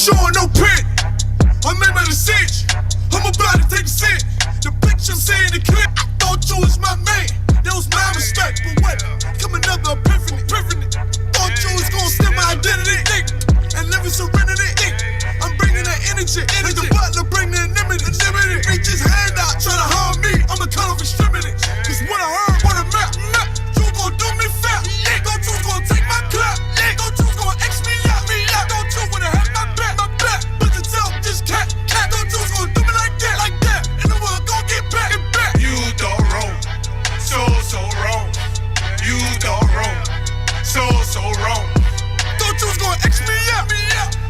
showing no print. I made my decision. I'm about to take a seat. The picture I'm seeing the clip. I thought you was my man. That was my mistake. But wait, coming up the epiphany. Thought you was gonna steal my identity. And never surrender it. I'm bringing that energy. Like the butler bring the anonymity. Reach his hand out, try to harm me. I'ma cut off extremity. Cause when I heard what a map, you gon' do me fat. Thought you was gonna take my clap. Thought you was gonna X me out. Thought you would have had my back. But the top just cat. Thought you was gonna do me like that. And the world gon' get back. You done wrong, so wrong. You done wrong, so wrong. Thought you was gonna X me out.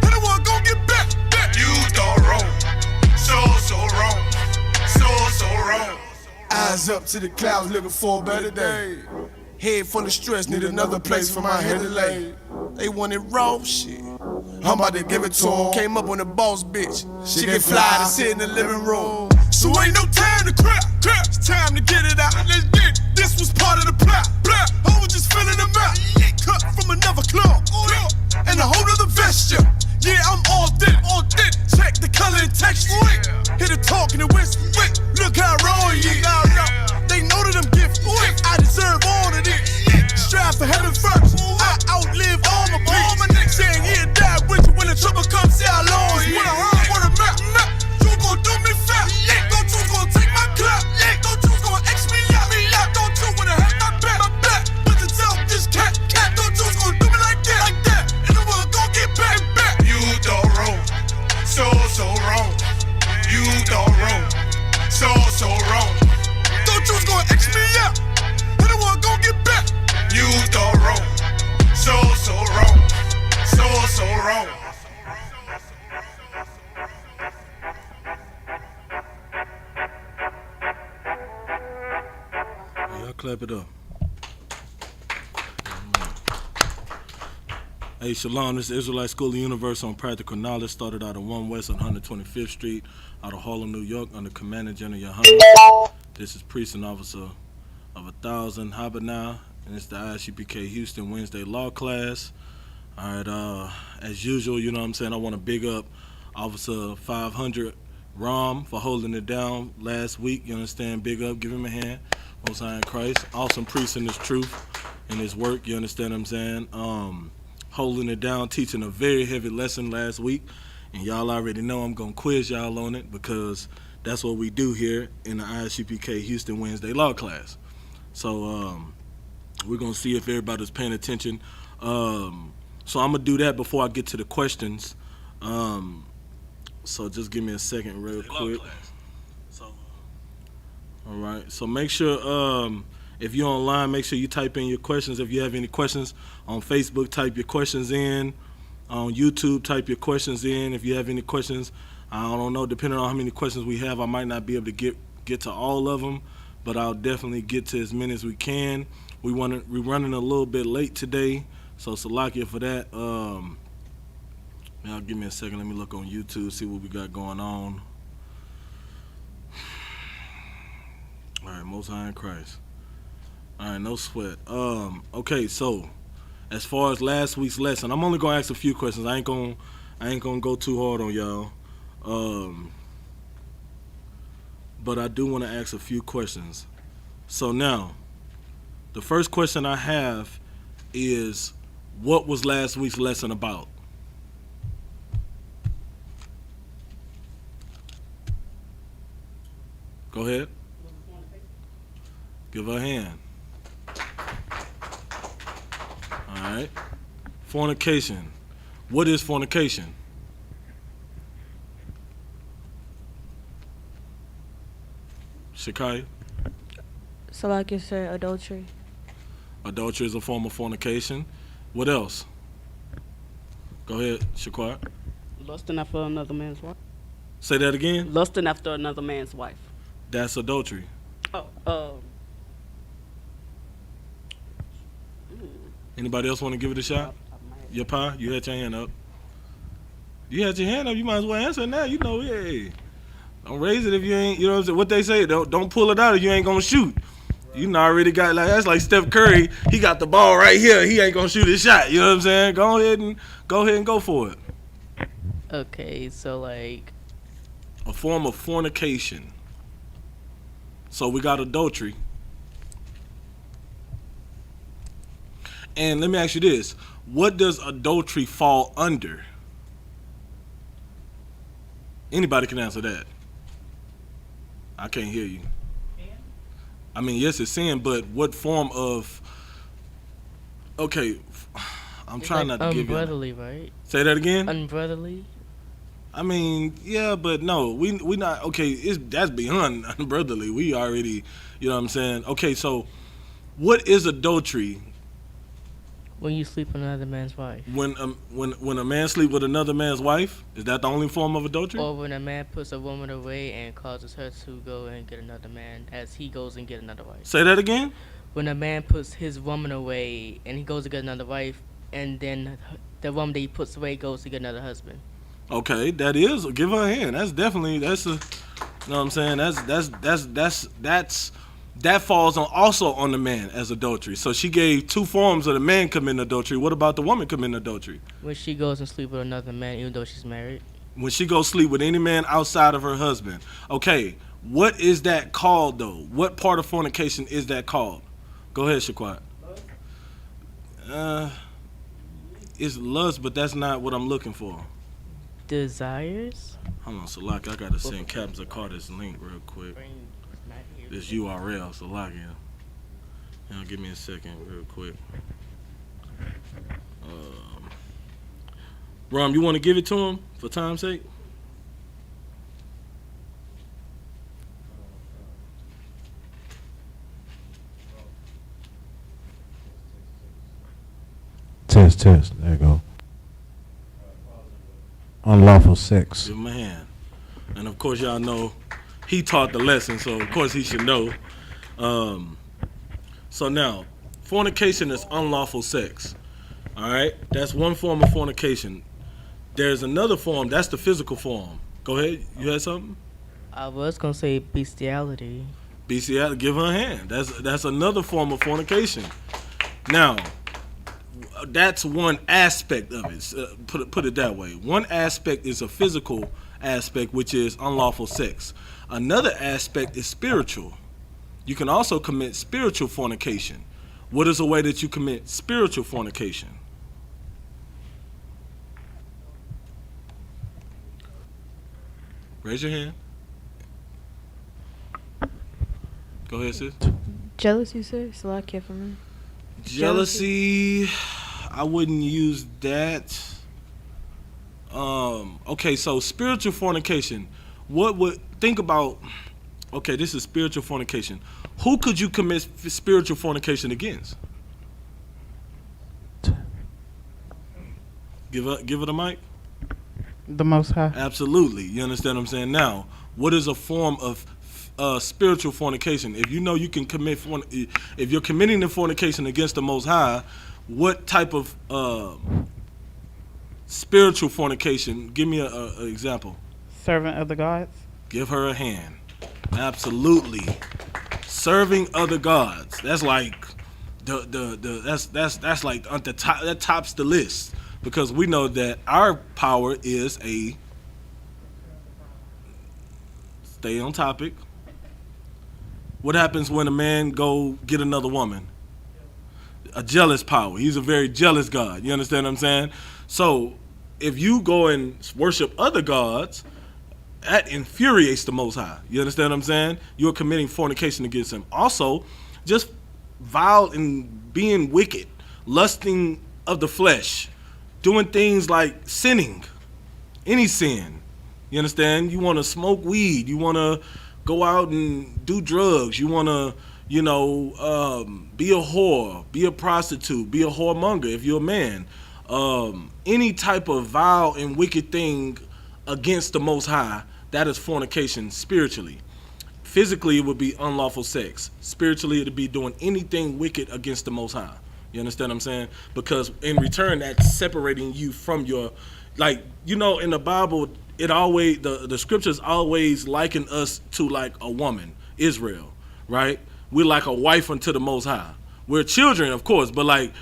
And the world gon' get back. You done wrong, so wrong, so wrong. Eyes up to the clouds, looking for a better day. Head full of stress, need another place for my head to lay. They wanted raw shit, I'm about to give it to 'em. Came up on the boss bitch, she get fly to sit in the living room. So ain't no time to crap, it's time to get it out. Let's get it. This was part of the plot. I was just filling them out. Cut from another club, and a whole other vesture. Yeah, I'm all thick. Check the color and texture. Hit the talk and the whisper. Look how raw he is. They know that I'm gifted. I deserve all of this. Strive for heaven first. I outlive all my peers. Saying he'll die with you when the trouble comes. See how long he is. When I heard what a map, you gon' do me fat. Thought you was gon' take my clap. Thought you was gon' X me out. Thought you would have had my back. But the top just cat. Thought you was gon' do me like that. And the world gon' get back. You done wrong, so wrong. You done wrong, so wrong. Thought you was gon' X me out. And the world gon' get back. You done wrong, so wrong, so wrong. Y'all clap it up. Hey, Shalom, this is Israelite School of the Universe on Practical Knowledge. Started out of 1 West on 125th Street, out of Harlem, New York, under Commander General Yohana. This is Precinct Officer of 1000 Habana, and it's the Isupk Houston Wednesday Law class. All right, as usual, you know what I'm saying, I want to big up Officer 500 Rom for holding it down last week. You understand? Big up, give him a hand. Most High in Christ. Awesome priest in his truth, in his work. You understand what I'm saying? Holding it down, teaching a very heavy lesson last week, and y'all already know I'm gonna quiz y'all on it because that's what we do here in the Isupk Houston Wednesday Law class. So we're gonna see if everybody's paying attention. So I'm gonna do that before I get to the questions. So just give me a second real quick. So, all right, so make sure if you're online, make sure you type in your questions. If you have any questions on Facebook, type your questions in. On YouTube, type your questions in. If you have any questions, I don't know, depending on how many questions we have, I might not be able to get to all of them, but I'll definitely get to as many as we can. We're running a little bit late today, so Salakia for that. Now give me a second. Let me look on YouTube, see what we got going on. All right, Most High in Christ. All right, no sweat. Okay, so as far as last week's lesson, I'm only gonna ask a few questions. I ain't gonna go too hard on y'all. But I do want to ask a few questions. So now, the first question I have is, what was last week's lesson about? Go ahead. Give her a hand. All right. Fornication. What is fornication? Shekai? So like you said, adultery. Adultery is a form of fornication. What else? Go ahead, Shaquat. Lusting after another man's wife. Say that again? Lusting after another man's wife. That's adultery. Anybody else want to give it a shot? Your pa, you had your hand up. You had your hand up, you might as well answer now. You know, hey, don't raise it if you ain't, you know what I'm saying? What they say, don't pull it out if you ain't gonna shoot. You know, already got, like, that's like Steph Curry. He got the ball right here. He ain't gonna shoot his shot. You know what I'm saying? Go ahead and go for it. Okay, so like, A form of fornication. So we got adultery. And let me ask you this. What does adultery fall under? Anybody can answer that. I can't hear you. I mean, yes, it's sin, but what form of... Okay, I'm It's trying like not to give you... unbrotherly, right? Say that again? Unbrotherly. I mean, yeah, but no, we not... Okay, that's beyond unbrotherly. We already... You know what I'm saying? Okay, so what is adultery? When you sleep with another man's wife. When a man sleep with another man's wife, is that the only form of adultery? Or when a man puts a woman away and causes her to go and get another man as he goes and get another wife. Say that again? When a man puts his woman away and he goes to get another wife, and then the woman that he puts away goes to get another husband. Okay, that is. Give her a hand. That's definitely. That's a. You know what I'm saying? That falls also on the man as adultery. So she gave two forms of the man committing adultery. What about the woman committing adultery? When she goes and sleep with another man, even though she's married. When she goes sleep with any man outside of her husband. Okay, what is that called though? What part of fornication is that called? Go ahead, Shaquat. It's lust, but that's not what I'm looking for. Desires? Hold on, Salaki, I gotta send Captain Zakar this link real quick. This URL, Salaki. Now give me a second, real quick. Rom, you want to give it to him for time's sake? Test. There you go. Unlawful sex. Give him a hand. And of course, y'all know he taught the lesson, so of course he should know. So now, fornication is unlawful sex. All right, that's one form of fornication. There's another form. That's the physical form. Go ahead. You had something? I was gonna say bestiality. Bestiality. Give her a hand. That's another form of fornication. Now, that's one aspect of it. Put it that way. One aspect is a physical aspect, which is unlawful sex. Another aspect is spiritual. You can also commit spiritual fornication. What is a way that you commit spiritual fornication? Raise your hand. Go ahead, sis. Jealousy, sir? Salakia for me. Jealousy, I wouldn't use that. Okay, so spiritual fornication. What would think about? Okay, this is spiritual fornication. Who could you commit spiritual fornication against? Give it a mic. The Most High. Absolutely. You understand what I'm saying? Now, what is a form of spiritual fornication? If you know you can commit, if you're committing the fornication against the Most High, what type of spiritual fornication? Give me an example. Servant of the gods. Give her a hand. Absolutely. Serving other gods. That's like that's like on the top. That tops the list because we know that our power is a stay on topic. What happens when a man go get another woman? A jealous power. He's a very jealous God. You understand what I'm saying? So if you go and worship other gods, that infuriates the Most High. You understand what I'm saying? You're committing fornication against him. Also, just vile and being wicked, lusting of the flesh, doing things like sinning, any sin. You understand? You want to smoke weed. You want to go out and do drugs. You want to, be a whore, be a prostitute, be a whoremonger if you're a man. Any type of vile and wicked thing against the Most High, that is fornication spiritually. Physically, it would be unlawful sex. Spiritually, it would be doing anything wicked against the Most High. You understand what I'm saying? Because in return, that's separating you from your, in the Bible, it always, the scriptures always liken us to like a woman, Israel, right? We're like a wife unto the Most High. We're children, of course, but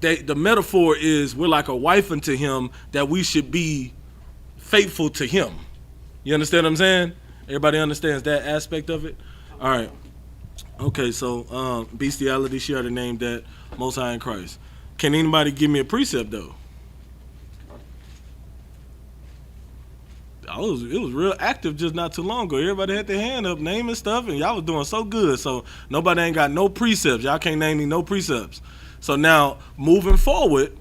the metaphor is we're like a wife unto him that we should be faithful to him. You understand what I'm saying? Everybody understands that aspect of it? All right. Okay, so bestiality, she already named that. Most High in Christ. Can anybody give me a precept, though? It was real active just not too long ago. Everybody had their hand up naming stuff, and y'all was doing so good. So nobody ain't got no precepts. Y'all can't name me no precepts. So now, moving forward,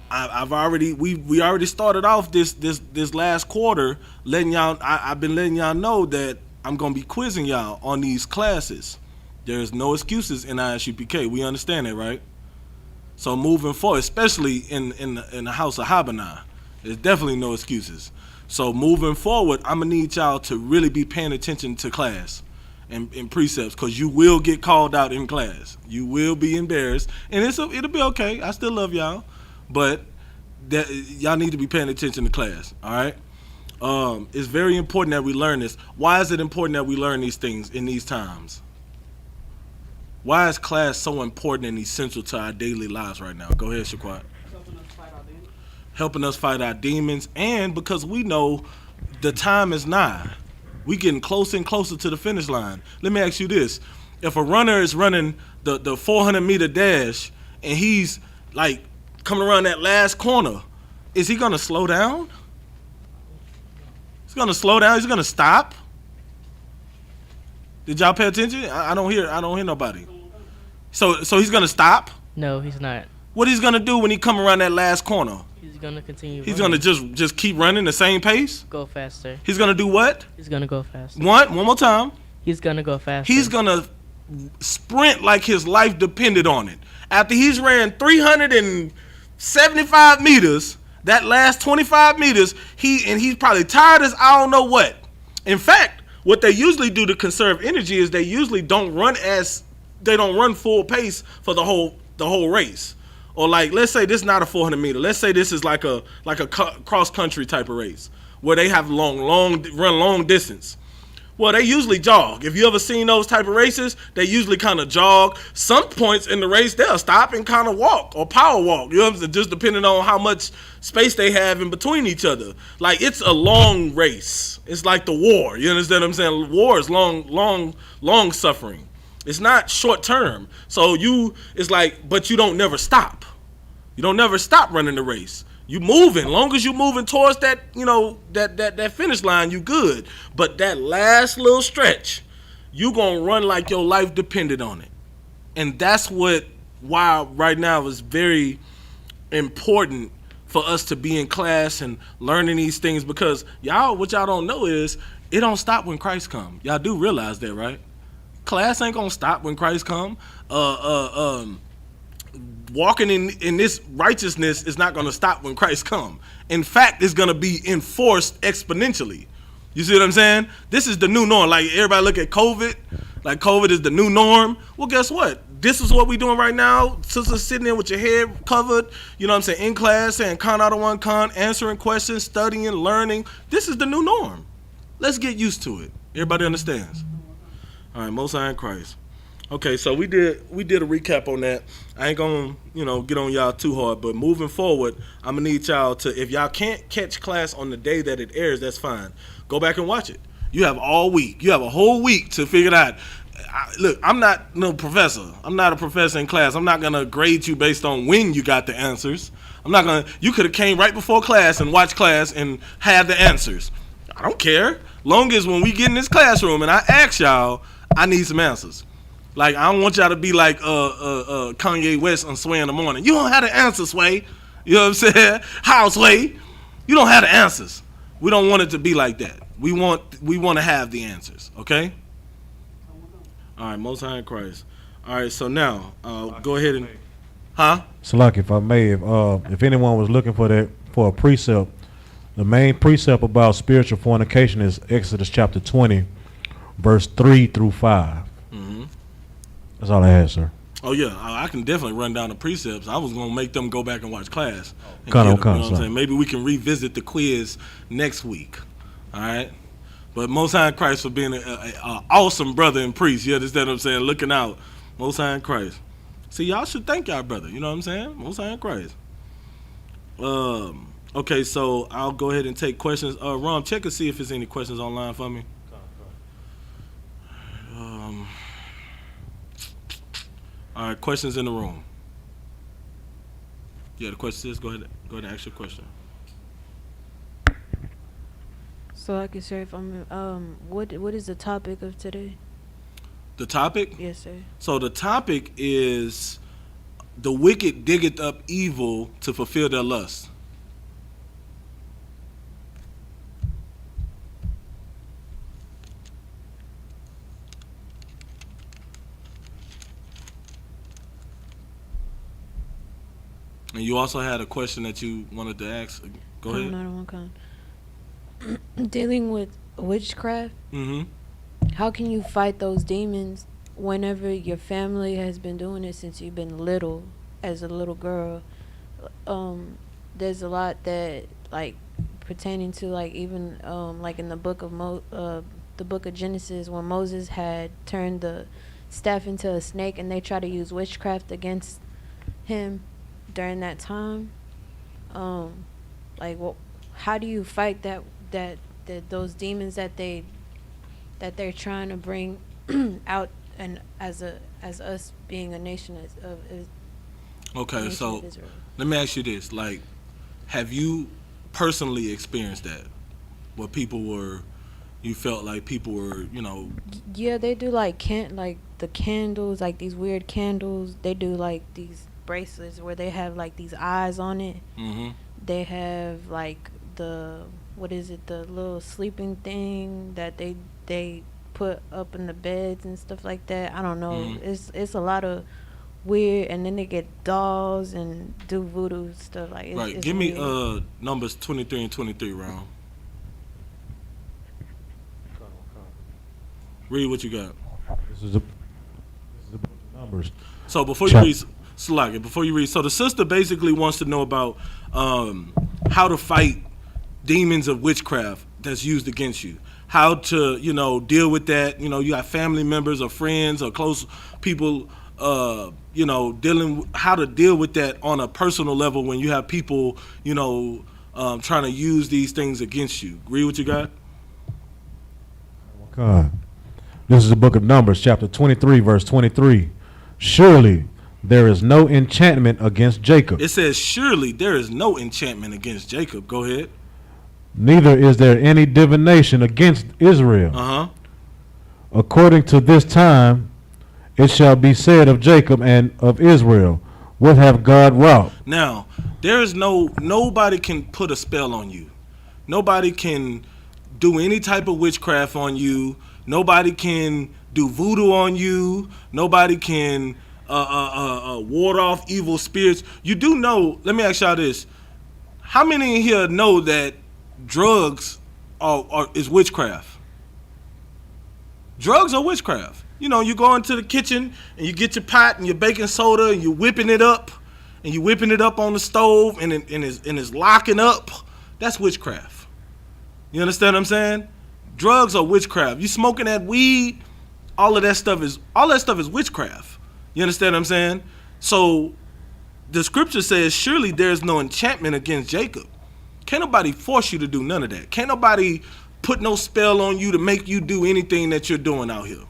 we already started off this last quarter letting y'all. I've been letting y'all know that I'm gonna be quizzing y'all on these classes. There's no excuses in ISUPK. We understand that, right? So moving forward, especially in the house of Habanah, there's definitely no excuses. So moving forward, I'm gonna need y'all to really be paying attention to class and precepts, because you will get called out in class. You will be embarrassed, and it'll be okay. I still love y'all, but y'all need to be paying attention to class. All right. It's very important that we learn this. Why is it important that we learn these things in these times? Why is class so important and essential to our daily lives right now? Go ahead, Shaquat. Helping us fight our demons, and because we know the time is nigh. We getting closer and closer to the finish line. Let me ask you this. If a runner is running the 400-meter dash and he's like coming around that last corner, is he going to slow down? He's going to slow down. He's going to stop. Did y'all pay attention? I don't hear nobody. So he's going to stop? No, he's not. What he's going to do when he come around that last corner? He's gonna continue. He's gonna just keep running the same pace. Go faster. He's gonna do what? He's gonna go faster. One more time. He's gonna go faster. He's gonna sprint like his life depended on it. After he's ran 375 meters, that last 25 meters, he's probably tired as I don't know what. In fact, what they usually do to conserve energy is they usually don't run full pace for the whole race. Or like, let's say this is not a 400 meter. Let's say this is like a cross country type of race where they have run long distance. Well, they usually jog. If you ever seen those type of races, they usually kind of jog. Some points in the race, they'll stop and kind of walk or power walk. You know what I'm saying? Just depending on how much space they have in between each other. Like, it's a long race. It's like the war. You understand what I'm saying? War is long suffering. It's not short term. So it's like, but you don't never stop. You don't never stop running the race. You moving. Long as you moving towards that, that finish line, you good. But that last little stretch, you gonna run like your life depended on it. And that's why right now is very important for us to be in class and learning these things, because what y'all don't know is it don't stop when Christ come. Y'all do realize that, right? Class ain't gonna stop when Christ come. Walking in this righteousness is not gonna stop when Christ come. In fact, it's gonna be enforced exponentially. You see what I'm saying? This is the new norm. Like, everybody look at COVID, like COVID is the new norm. Well, guess what? This is what we doing right now. Sisters sitting there with your head covered, you know what I'm saying, in class, saying con out of one con, answering questions, studying, learning. This is the new norm. Let's get used to it. Everybody understands? All right, Most High in Christ. Okay, so we did a recap on that. I ain't gonna, get on y'all too hard, but moving forward, I'm gonna need y'all to, if y'all can't catch class on the day that it airs, that's fine. Go back and watch it. You have all week. You have a whole week to figure it out. Look, I'm not no professor. I'm not a professor in class. I'm not gonna grade you based on when you got the answers. You could have came right before class and watched class and had the answers. I don't care. Long as when we get in this classroom and I ask y'all, I need some answers. Like, I don't want y'all to be like Kanye West on Sway in the Morning. You don't have the answers, Sway. You know what I'm saying? How, Sway? You don't have the answers. We don't want it to be like that. We want to have the answers, okay? All right, Most High in Christ. All right, so now, go ahead and... Huh? Salaki, if I may, if anyone was looking for a precept, the main precept about spiritual fornication is Exodus chapter 20, verse 3 through 5. Mm-hmm. That's all I had, sir. Oh, yeah, I can definitely run down the precepts. I was going to make them go back and watch class. Maybe we can revisit the quiz next week, all right? But Most High in Christ for being an awesome brother and priest. You understand what I'm saying? Looking out. Most High in Christ. See, y'all should thank y'all brother. You know what I'm saying? Most High in Christ. Okay, so I'll go ahead and take questions. Rom, check and see if there's any questions online for me. All right, questions in the room. Yeah, the question is, go ahead and ask your question. So I can share if I'm what is the topic of today? The topic? Yes, sir. So the topic is the wicked diggeth up evil to fulfill their lust. And you also had a question that you wanted to ask. Go ahead. Another one come. Dealing with witchcraft. Mm-hmm. How can you fight those demons whenever your family has been doing it since you've been little, as a little girl? There's a lot that like pertaining to like even like in the book of the book of Genesis, when Moses had turned the staff into a snake and they tried to use witchcraft against him during that time. Like, how do you fight that those demons that they're trying to bring out, and as us being a nation of Okay, nation so of Israel? let me ask you this: like, have you personally experienced that, where you felt like people were, Yeah, they do like the candles, like these weird candles. They do like these bracelets where they have like these eyes on it. Mm-hmm. They have like the little sleeping thing that they put up in the beds and stuff like that. I don't know. Mm-hmm. It's a lot of weird, and then they get dolls and do voodoo stuff like. Right. It's Give me weird. numbers 23 and 23 round. Read what you got. This is the book of Numbers. So before you read, Slack, before you read, so the sister basically wants to know about how to fight demons of witchcraft that's used against you. How to, deal with that. You got family members or friends or close people, how to deal with that on a personal level when you have people, trying to use these things against you. Read what you got. God. This is the book of Numbers, chapter 23, verse 23. Surely there is no enchantment against Jacob. It says, surely there is no enchantment against Jacob. Go ahead. Neither is there any divination against Israel. Uh-huh. According to this time, it shall be said of Jacob and of Israel, what have God wrought? Now, there is nobody can put a spell on you. Nobody can do any type of witchcraft on you. Nobody can do voodoo on you. Nobody can ward off evil spirits. You do know, let me ask y'all this. How many in here know that drugs is witchcraft? Drugs are witchcraft. You go into the kitchen and you get your pot and your baking soda and you're whipping it up on the stove and it's locking up. That's witchcraft. You understand what I'm saying? Drugs are witchcraft. You smoking that weed, all that stuff is witchcraft. You understand what I'm saying? So the scripture says, surely there's no enchantment against Jacob. Can't nobody force you to do none of that. Can't nobody put no spell on you to make you do anything that you're doing out here.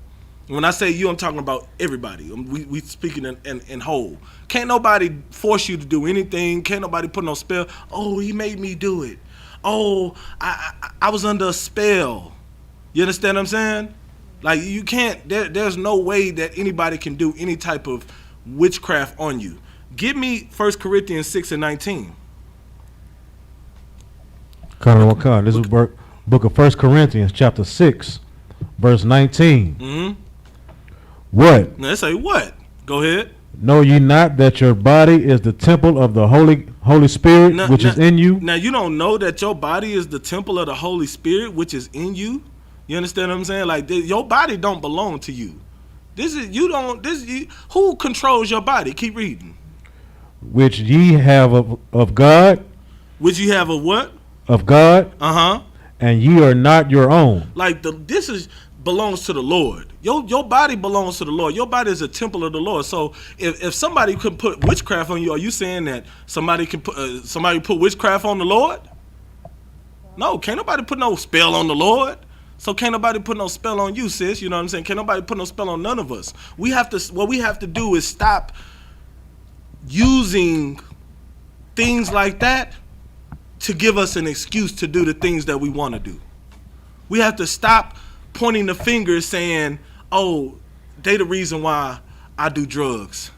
When I say you, I'm talking about everybody. We speaking in whole. Can't nobody force you to do anything. Can't nobody put no spell. Oh, he made me do it. Oh, I was under a spell. You understand what I'm saying? Like, you can't, there's no way that anybody can do any type of witchcraft on you. Give me 1 Corinthians 6 and 19. This is the book of 1 Corinthians, chapter 6, verse 19. Mm-hmm. What? Now, they say what? Go ahead. Know ye not that your body is the temple of the Holy Spirit, which is in you? Now, you don't know that your body is the temple of the Holy Spirit, which is in you? You understand what I'm saying? Like, your body don't belong to you. Who controls your body? Keep reading. Which ye have of God. Which you have of what? Of God. Uh-huh. And ye are not your own. Like, belongs to the Lord. Your body belongs to the Lord. Your body is a temple of the Lord. So if somebody could put witchcraft on you, are you saying that somebody can put witchcraft on the Lord? No, can't nobody put no spell on the Lord. So can't nobody put no spell on you, sis. You know what I'm saying? Can't nobody put no spell on none of us. What we have to do is stop using things like that to give us an excuse to do the things that we want to do. We have to stop pointing the finger saying, oh, they the reason why I do drugs.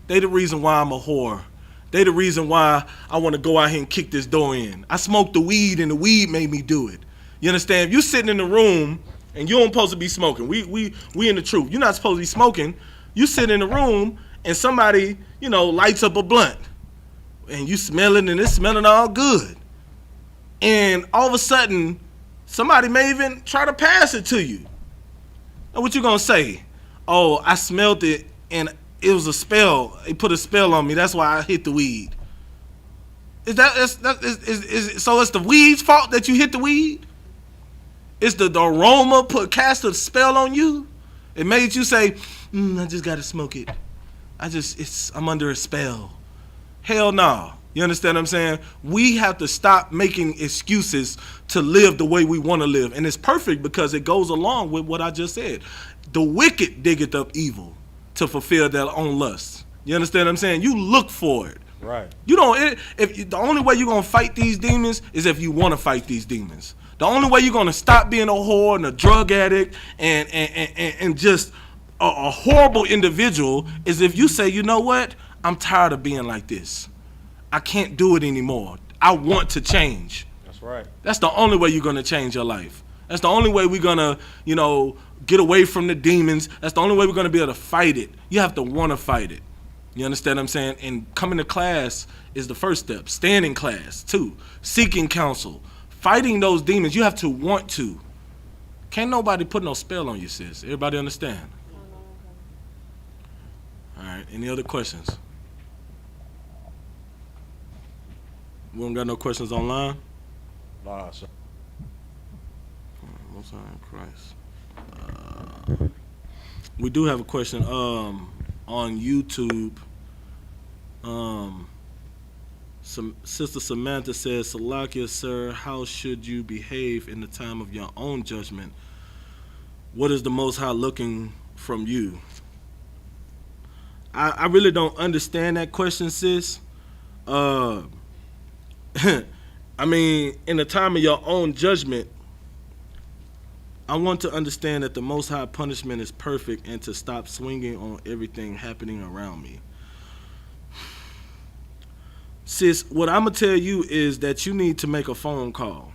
They the reason why I'm a whore. They the reason why I want to go out here and kick this door in. I smoked the weed and the weed made me do it. You understand? If you sitting in the room and you don't supposed to be smoking, we in the truth. You're not supposed to be smoking. You sit in the room and somebody, lights up a blunt and you smell it and it's smelling all good. And all of a sudden, somebody may even try to pass it to you. And what you gonna say? Oh, I smelled it and it was a spell. They put a spell on me. That's why I hit the weed. So it's the weed's fault that you hit the weed? It's the aroma cast a spell on you? It made you say, I just gotta smoke it. I'm under a spell. Hell no. You understand what I'm saying? We have to stop making excuses to live the way we want to live. And it's perfect because it goes along with what I just said. The wicked diggeth up evil to fulfill their own lusts. You understand what I'm saying? You look for it. Right. You don't. The only way you're gonna fight these demons is if you want to fight these demons. The only way you're gonna stop being a whore and a drug addict and just a horrible individual is if you say, you know what? I'm tired of being like this. I can't do it anymore. I want to change. That's right. That's the only way you're gonna change your life. That's the only way we're gonna, get away from the demons. That's the only way we're gonna be able to fight it. You have to want to fight it. You understand what I'm saying? And coming to class is the first step. Staying in class, 2. Seeking counsel. Fighting those demons, you have to want to. Can't nobody put no spell on you, sis. Everybody understand? All right, any other questions? We don't got no questions online? Nah, sir. Most High in Christ. We do have a question on YouTube. Sister Samantha says, Salakia, sir, how should you behave in the time of your own judgment? What is the Most High looking from you? I really don't understand that question, sis. I mean, in the time of your own judgment, I want to understand that the Most High punishment is perfect and to stop swinging on everything happening around me. Sis, what I'm going to tell you is that you need to make a phone call.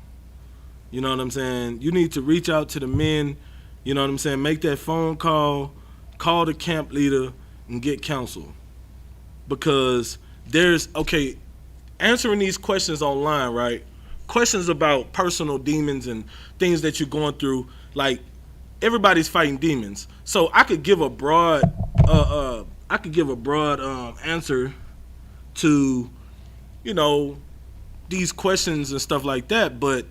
You know what I'm saying? You need to reach out to the men. You know what I'm saying? Make that phone call the camp leader, and get counsel. Because answering these questions online, right? Questions about personal demons and things that you're going through, like everybody's fighting demons. So I could give a broad answer to, these questions and stuff like that, but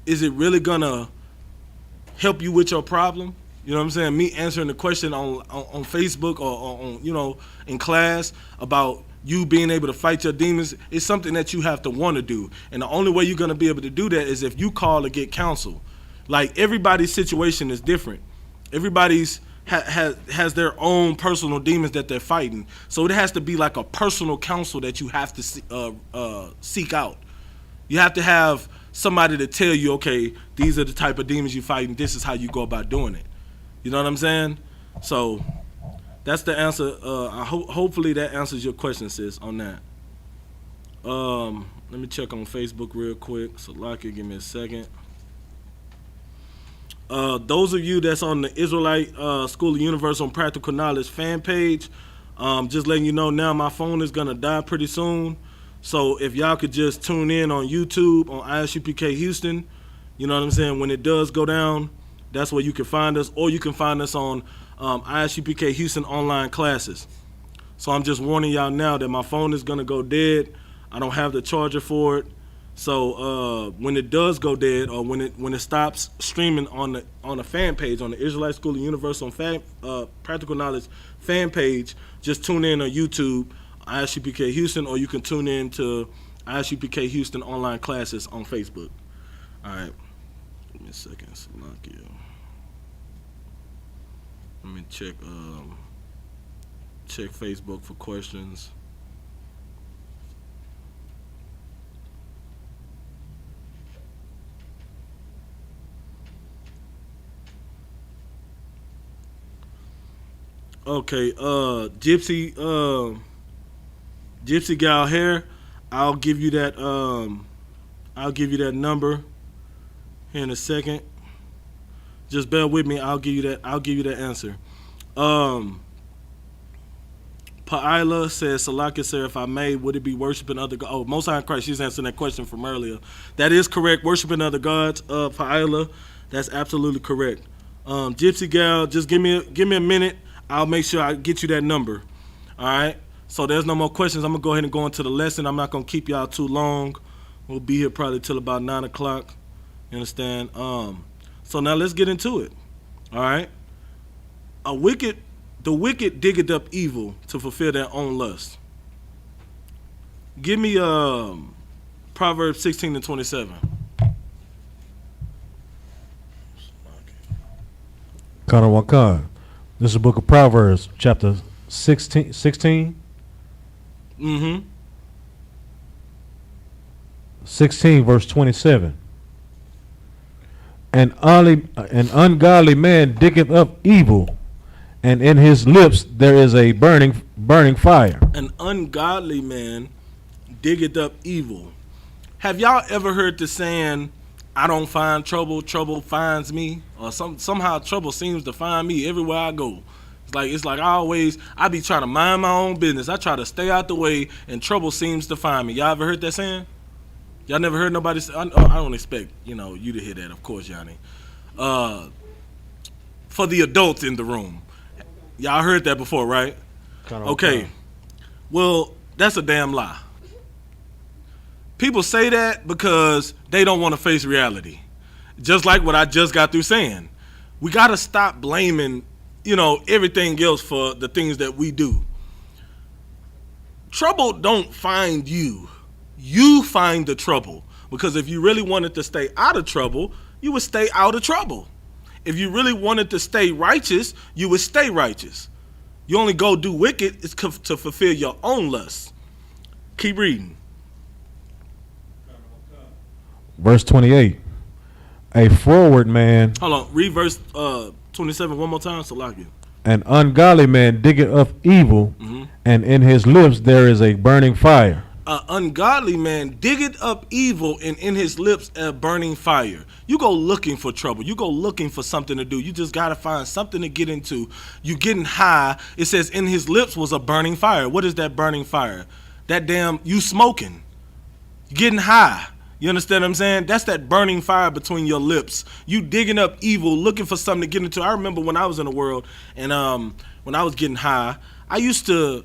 is it really gonna help you with your problem? You know what I'm saying? Me answering the question on Facebook or on, in class about you being able to fight your demons is something that you have to want to do. And the only way you're going to be able to do that is if you call to get counsel. Like, everybody's situation is different. Everybody's has their own personal demons that they're fighting. So it has to be like a personal counsel that you have to seek out. You have to have somebody to tell you, okay, these are the type of demons you're fighting. This is how you go about doing it. You know what I'm saying? So that's the answer. Hopefully that answers your question, sis, on that. Let me check on Facebook real quick. So, Lucky, give me a second. Those of you that's on the Israelite School of Universal and Practical Knowledge fan page, just letting you know now my phone is going to die pretty soon. So if y'all could just tune in on YouTube, on ISUPK Houston, you know what I'm saying? When it does go down, that's where you can find us, or you can find us on ISUPK Houston online classes. So I'm just warning y'all now that my phone is going to go dead. I don't have the charger for it. So when it does go dead, or when it stops streaming on the fan page, on the Israelite School of Universal Practical Knowledge fan page, just tune in on YouTube, ISUPK Houston, or you can tune in to ISUPK Houston online classes on Facebook. All right, give me a second, Salakia. Let me check Facebook for questions. Okay, Gypsy Gal Hair, I'll give you that number here in a second. Just bear with me, I'll give you that answer. Paila says, Salaka said, if I may, would it be worshiping other gods? Oh, Most High in Christ, she's answering that question from earlier. That is correct, worshiping other gods, Paila. That's absolutely correct. Gypsy Gal, just give me a minute. I'll make sure I get you that number. All right? So there's no more questions. I'm going to go ahead and go into the lesson. I'm not going to keep y'all too long. We'll be here probably till about 9 o'clock. You understand? So now let's get into it. All right? The wicked diggeth up evil to fulfill their own lust. Give me Proverbs 16:27. Kanawakan. This is the book of Proverbs, chapter 16. 16 verse 27. An ungodly man diggeth up evil, and in his lips there is a burning fire. An ungodly man diggeth up evil. Have y'all ever heard the saying, I don't find trouble, trouble finds me? Or somehow trouble seems to find me everywhere I go. It's like I be trying to mind my own business. I try to stay out the way, and trouble seems to find me. Y'all ever heard that saying? Y'all never heard nobody say? I don't expect you to hear that, of course, Yanni. For the adults in the room, y'all heard that before, right? Okay. Well, that's a damn lie. People say that because they don't want to face reality. Just like what I just got through saying. We got to stop blaming, everything else for the things that we do. Trouble don't find you. You find the trouble. Because if you really wanted to stay out of trouble, you would stay out of trouble. If you really wanted to stay righteous, you would stay righteous. You only go do wicked is to fulfill your own lust. Keep reading. Verse 28. A forward man. Hold on. Read verse 27 one more time. Salakia. An ungodly man diggeth up evil, and in his lips there is a burning fire. An ungodly man diggeth up evil, and in his lips a burning fire. You go looking for trouble. You go looking for something to do. You just got to find something to get into. You getting high. It says in his lips was a burning fire. What is that burning fire? That damn, you smoking. You getting high. You understand what I'm saying? That's that burning fire between your lips. You digging up evil, looking for something to get into. I remember when I was in the world, and when I was getting high, I used to,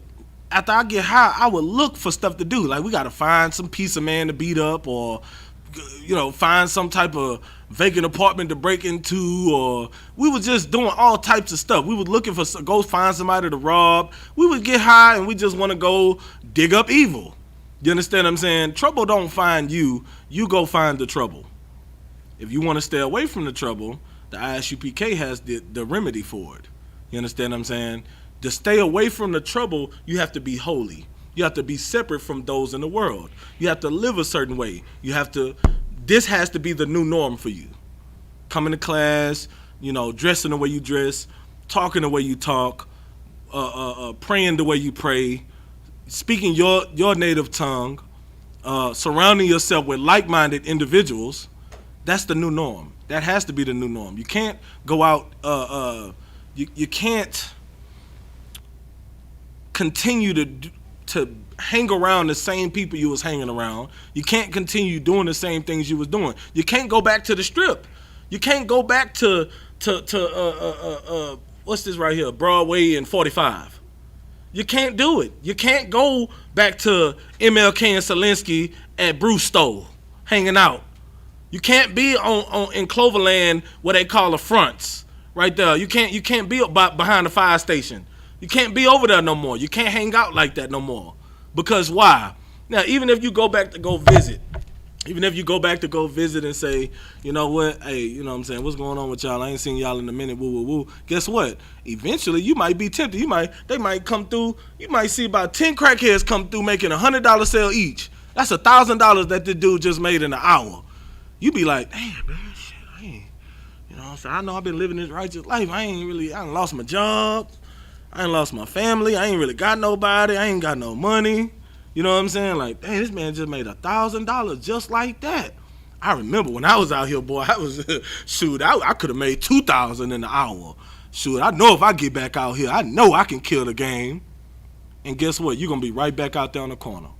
after I get high, I would look for stuff to do. Like, we got to find some piece of man to beat up, or, find some type of vacant apartment to break into, or we were just doing all types of stuff. We were looking for, go find somebody to rob. We would get high, and we just want to go dig up evil. You understand what I'm saying? Trouble don't find you. You go find the trouble. If you want to stay away from the trouble, the ISUPK has the remedy for it. You understand what I'm saying? To stay away from the trouble, you have to be holy. You have to be separate from those in the world. You have to live a certain way. This has to be the new norm for you. Coming to class, dressing the way you dress, talking the way you talk, praying the way you pray, speaking your native tongue, surrounding yourself with like-minded individuals. That's the new norm. That has to be the new norm. You can't go out, you can't continue to hang around the same people you was hanging around. You can't continue doing the same things you was doing. You can't go back to the strip. You can't go back to what's this right here, Broadway and 45. You can't do it. You can't go back to MLK and Zelensky at Bruce Stowe. hanging out. You can't be on in Cloverland where they call the fronts right there. You can't be behind the fire station. You can't be over there no more. You can't hang out like that no more. Because why? Now, even if you go back to go visit, and say, you know what, hey, you know what I'm saying, what's going on with y'all? I ain't seen y'all in a minute, woo, woo, woo. Guess what? Eventually, you might be tempted. They might come through. You might see about 10 crackheads come through making $100 sale each. That's $1,000 that this dude just made in an hour. You be like, damn, man, shit, I ain't, you know what I'm saying? I know I've been living this righteous life. I done lost my job. I ain't lost my family. I ain't really got nobody. I ain't got no money. You know what I'm saying? Like, dang, this man just made $1,000 just like that. I remember when I was out here, boy, I was, shoot, I could have made $2,000 in an hour. Shoot, I know if I get back out here, I know I can kill the game. And guess what? You're going to be right back out there on the corner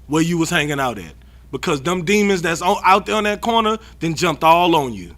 where you was hanging out at. Because them demons that's out there on that corner then jumped all on you.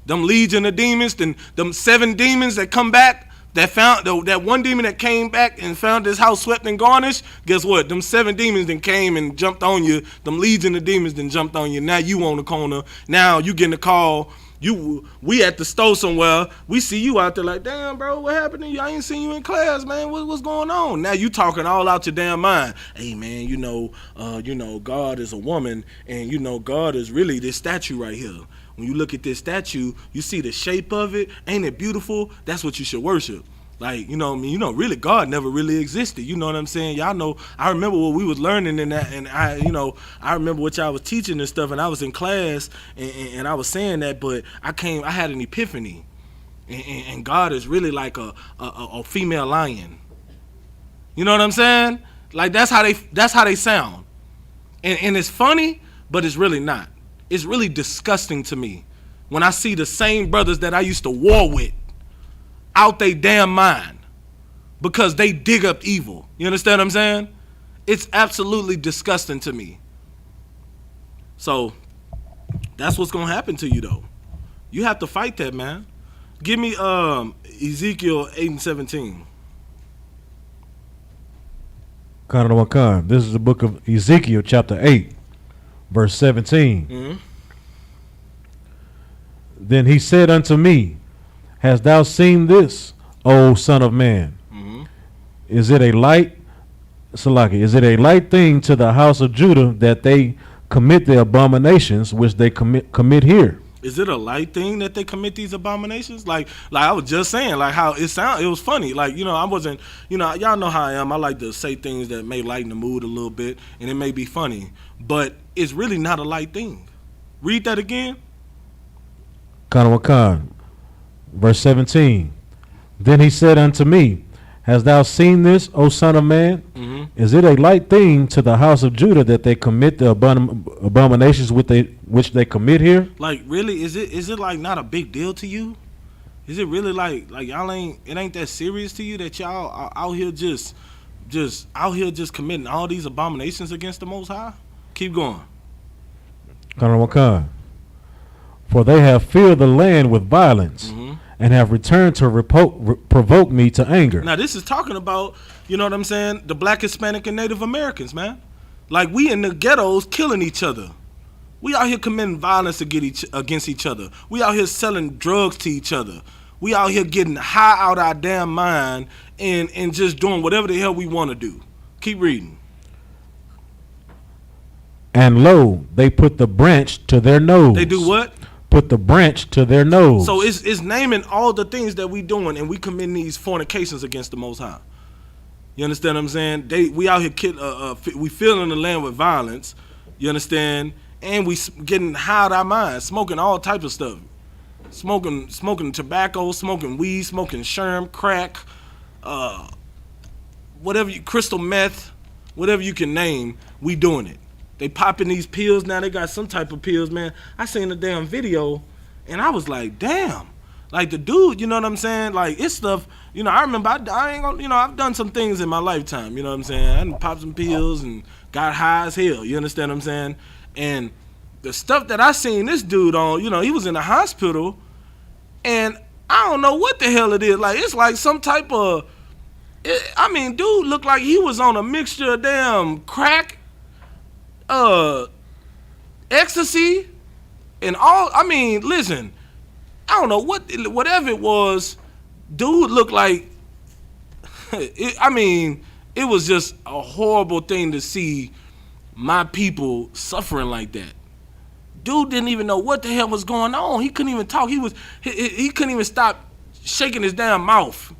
Them legion of demons, then them 7 demons that come back, that found that one demon that came back and found this house swept and garnished. Guess what? Them 7 demons then came and jumped on you. Them legion of demons then jumped on you. Now you on the corner. Now you getting a call. We at the store somewhere. We see you out there like, damn, bro, what happened to you? I ain't seen you in class, man. What's going on? Now you talking all out your damn mind. Hey, man, you know, God is a woman, and you know, God is really this statue right here. When you look at this statue, you see the shape of it. Ain't it beautiful? That's what you should worship. Like, you know what I mean? You know, really, God never really existed. You know what I'm saying? Y'all know, I remember what we was learning in that, and I remember what y'all was teaching and stuff, and I was in class, and I was saying that, but I had an epiphany, and God is really like a female lion. You know what I'm saying? Like, that's how they sound. And it's funny, but it's really not. It's really disgusting to me when I see the same brothers that I used to war with out they damn mind because they dig up evil. You understand what I'm saying? It's absolutely disgusting to me. So that's what's gonna happen to you though. You have to fight that, man. Give me Ezekiel 8:17. This is the book of Ezekiel, chapter 8, verse 17. Mm-hmm. Then he said unto me, hast thou seen this, O son of man? Mm-hmm. Is it a light, Salaki, is it a light thing to the house of Judah that they commit the abominations which they commit here? Is it a light thing that they commit these abominations? Like I was just saying, like how it was funny. Like, you know, I wasn't, you know, y'all know how I am. I like to say things that may lighten the mood a little bit, and it may be funny, but it's really not a light thing. Read that again. Kanawakan, verse 17. Then he said unto me, hast thou seen this, O son of man? Mm-hmm. Is it a light thing to the house of Judah that they commit the abominations which they commit here? Like, really, is it like not a big deal to you? Is it really like y'all ain't that serious to you that y'all are out here just out here just committing all these abominations against the Most High? Keep going. Kanawakan. For they have filled the land with violence, Mm-hmm. and have returned to provoke me to anger. Now this is talking about, you know what I'm saying, the Black, Hispanic, and Native Americans, man. Like, we in the ghettos killing each other. We out here committing violence against each other. We out here selling drugs to each other. We out here getting high out our damn mind and just doing whatever the hell we want to do. Keep reading. And lo, they put the branch to their nose. They do what? Put the branch to their nose. So it's naming all the things that we doing, and we committing these fornications against the Most High. You understand what I'm saying? We out here we filling the land with violence. You understand? And we getting high out our minds, smoking all types of stuff, smoking tobacco, smoking weed, smoking sherm, crack, crystal meth, whatever you can name. We doing it. They popping these pills now. They got some type of pills, man. I seen a damn video, and I was like, damn. Like, the dude, you know what I'm saying? Like, it's stuff, you know, I remember I ain't gonna, you know, I've done some things in my lifetime, you know what I'm saying? I done popped some pills and got high as hell, you understand what I'm saying? And the stuff that I seen this dude on, you know, he was in the hospital, and I don't know what the hell it is. Like, it's like some type of, dude looked like he was on a mixture of damn crack, ecstasy, and all. I mean, listen, I don't know whatever it was. Dude looked like. It was just a horrible thing to see my people suffering like that. Dude didn't even know what the hell was going on. He couldn't even talk. He couldn't even stop shaking his damn mouth.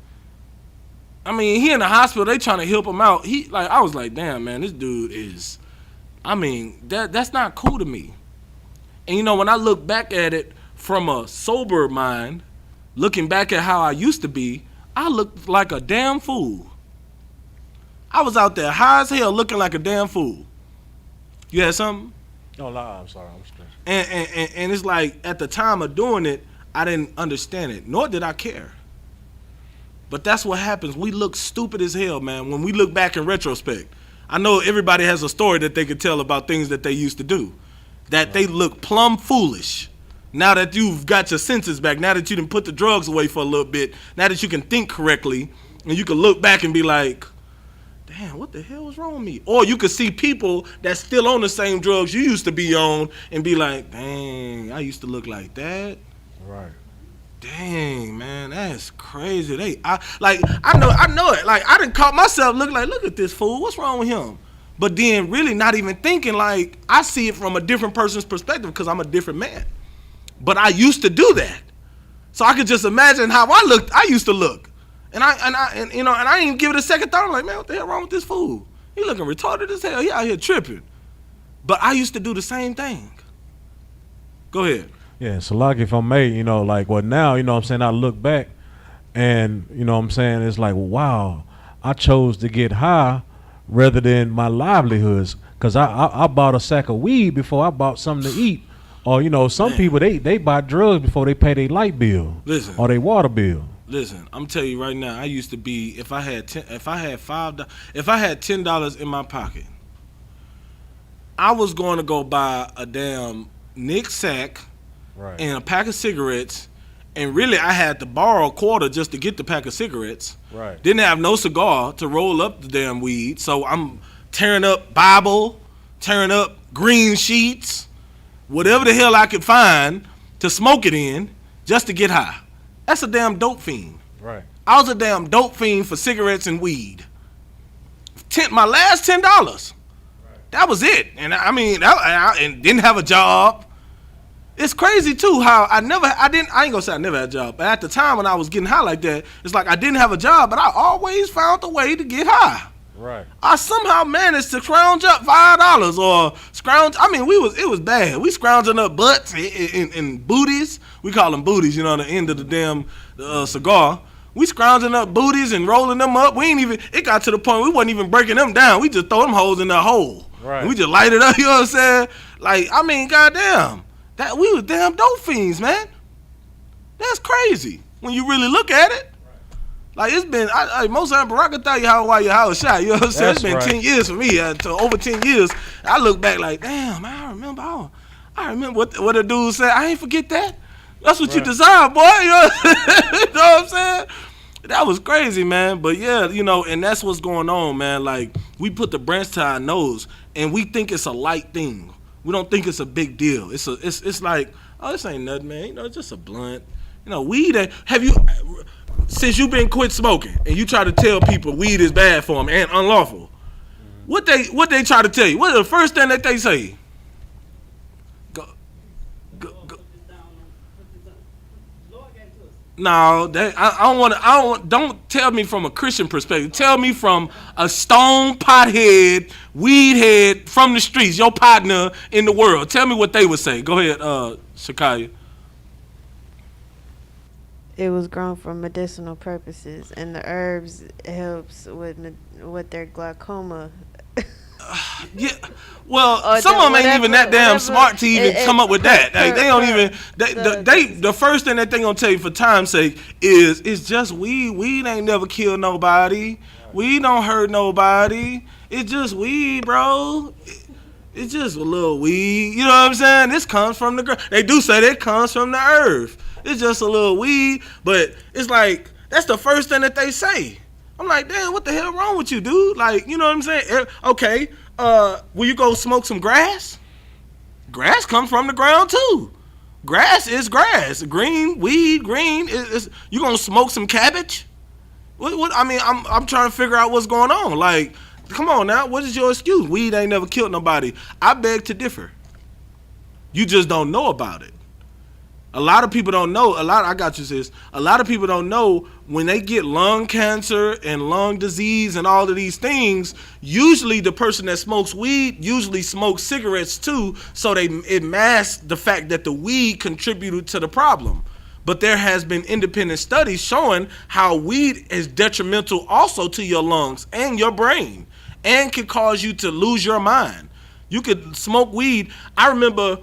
I mean, he in the hospital. They trying to help him out. I was like, damn, man, this dude is. I mean, that's not cool to me. And you know, when I look back at it from a sober mind, looking back at how I used to be, I looked like a damn fool. I was out there high as hell looking like a damn fool. You had something? No, I'm sorry. I'm stressed. And it's like, at the time of doing it, I didn't understand it, nor did I care. But that's what happens. We look stupid as hell, man, when we look back in retrospect. I know everybody has a story that they could tell about things that they used to do, that they look plumb foolish. Now that you've got your senses back, now that you done put the drugs away for a little bit, now that you can think correctly, and you can look back and be like, damn, what the hell was wrong with me? Or you could see people that's still on the same drugs you used to be on and be like, dang, I used to look like that. Right. Dang, man, that's crazy. I know it. Like, I done caught myself looking like, look at this fool. What's wrong with him? But then really not even thinking, like, I see it from a different person's perspective because I'm a different man. But I used to do that. So I could just imagine how I used to look. And I didn't even give it a second thought. I'm like, man, what the hell wrong with this fool? He looking retarded as hell. He out here tripping. But I used to do the same thing. Go ahead. Yeah, so like if I may, now, what I'm saying, I look back and, what I'm saying, it's like, wow, I chose to get high rather than my livelihoods because I bought a sack of weed before I bought something to eat. Or, some people, they buy drugs before they pay their light bill. Listen. Or their water bill. Listen, I'm telling you right now, I used to be, if I had $10 in my pocket, I was going to go buy a damn Nick sack. Right. And a pack of cigarettes, and really I had to borrow a quarter just to get the pack of cigarettes. Right. Didn't have no cigar to roll up the damn weed, so I'm tearing up Bible, tearing up green sheets, whatever the hell I could find to smoke it in just to get high. That's a damn dope fiend. Right. I was a damn dope fiend for cigarettes and weed. My last $10. Right. That was it, and I didn't have a job. It's crazy too how I ain't gonna say I never had a job, but at the time when I was getting high like that, it's like I didn't have a job, but I always found a way to get high. Right. I somehow managed to scrounge up $5 or scrounge. I mean, it was bad. We scrounging up butts and booties. We call them booties, on the end of the damn cigar. We scrounging up booties and rolling them up. It got to the point we wasn't even breaking them down. We just throw them hoes in the hole. Right. And we just light it up, you know what I'm saying? Like, I mean, goddamn. That we was damn dope fiends, man. That's crazy when you really look at it. Like, it's been, most of the time, I can tell you how I was shot. You know what I'm saying? It's been 10 years for me. Over 10 years, I look back like, damn, I remember what a dude said. I ain't forget that. That's what you deserve, boy. You know what I'm saying? That was crazy, man. But yeah, and that's what's going on, man. Like, we put the branch to our nose, and we think it's a light thing. We don't think it's a big deal. It's like, oh, this ain't nothing, man. It's just a blunt. Weed. Since you've been quit smoking and you try to tell people weed is bad for them and unlawful, what they try to tell you? What's the first thing that they say? Go. No, don't tell me from a Christian perspective. Tell me from a stone pothead, weed head from the streets, your partner in the world. Tell me what they would say. Go ahead, Shakaya. It was grown for medicinal purposes, and the herbs helps with their glaucoma. Yeah, well, some of them ain't even that damn smart to even come up with that. Like, they don't even. The first thing that they gonna tell you for time's sake is it's just weed. Weed ain't never killed nobody. Weed don't hurt nobody. It's just weed, bro. It's just a little weed. You know what I'm saying? This comes from the ground. They do say that comes from the earth. It's just a little weed, but it's like that's the first thing that they say. I'm like, damn, what the hell wrong with you, dude? Like, you know what I'm saying? Okay, will you go smoke some grass? Grass comes from the ground too. Grass is grass. Green, weed, green. You gonna smoke some cabbage? What? I mean, I'm trying to figure out what's going on. Like, come on now. What is your excuse? Weed ain't never killed nobody. I beg to differ. You just don't know about it. A lot of people don't know. I got you, sis. A lot of people don't know when they get lung cancer and lung disease and all of these things. Usually, the person that smokes weed usually smokes cigarettes too, so it masks the fact that the weed contributed to the problem. But there has been independent studies showing how weed is detrimental also to your lungs and your brain, and can cause you to lose your mind. You could smoke weed. I remember.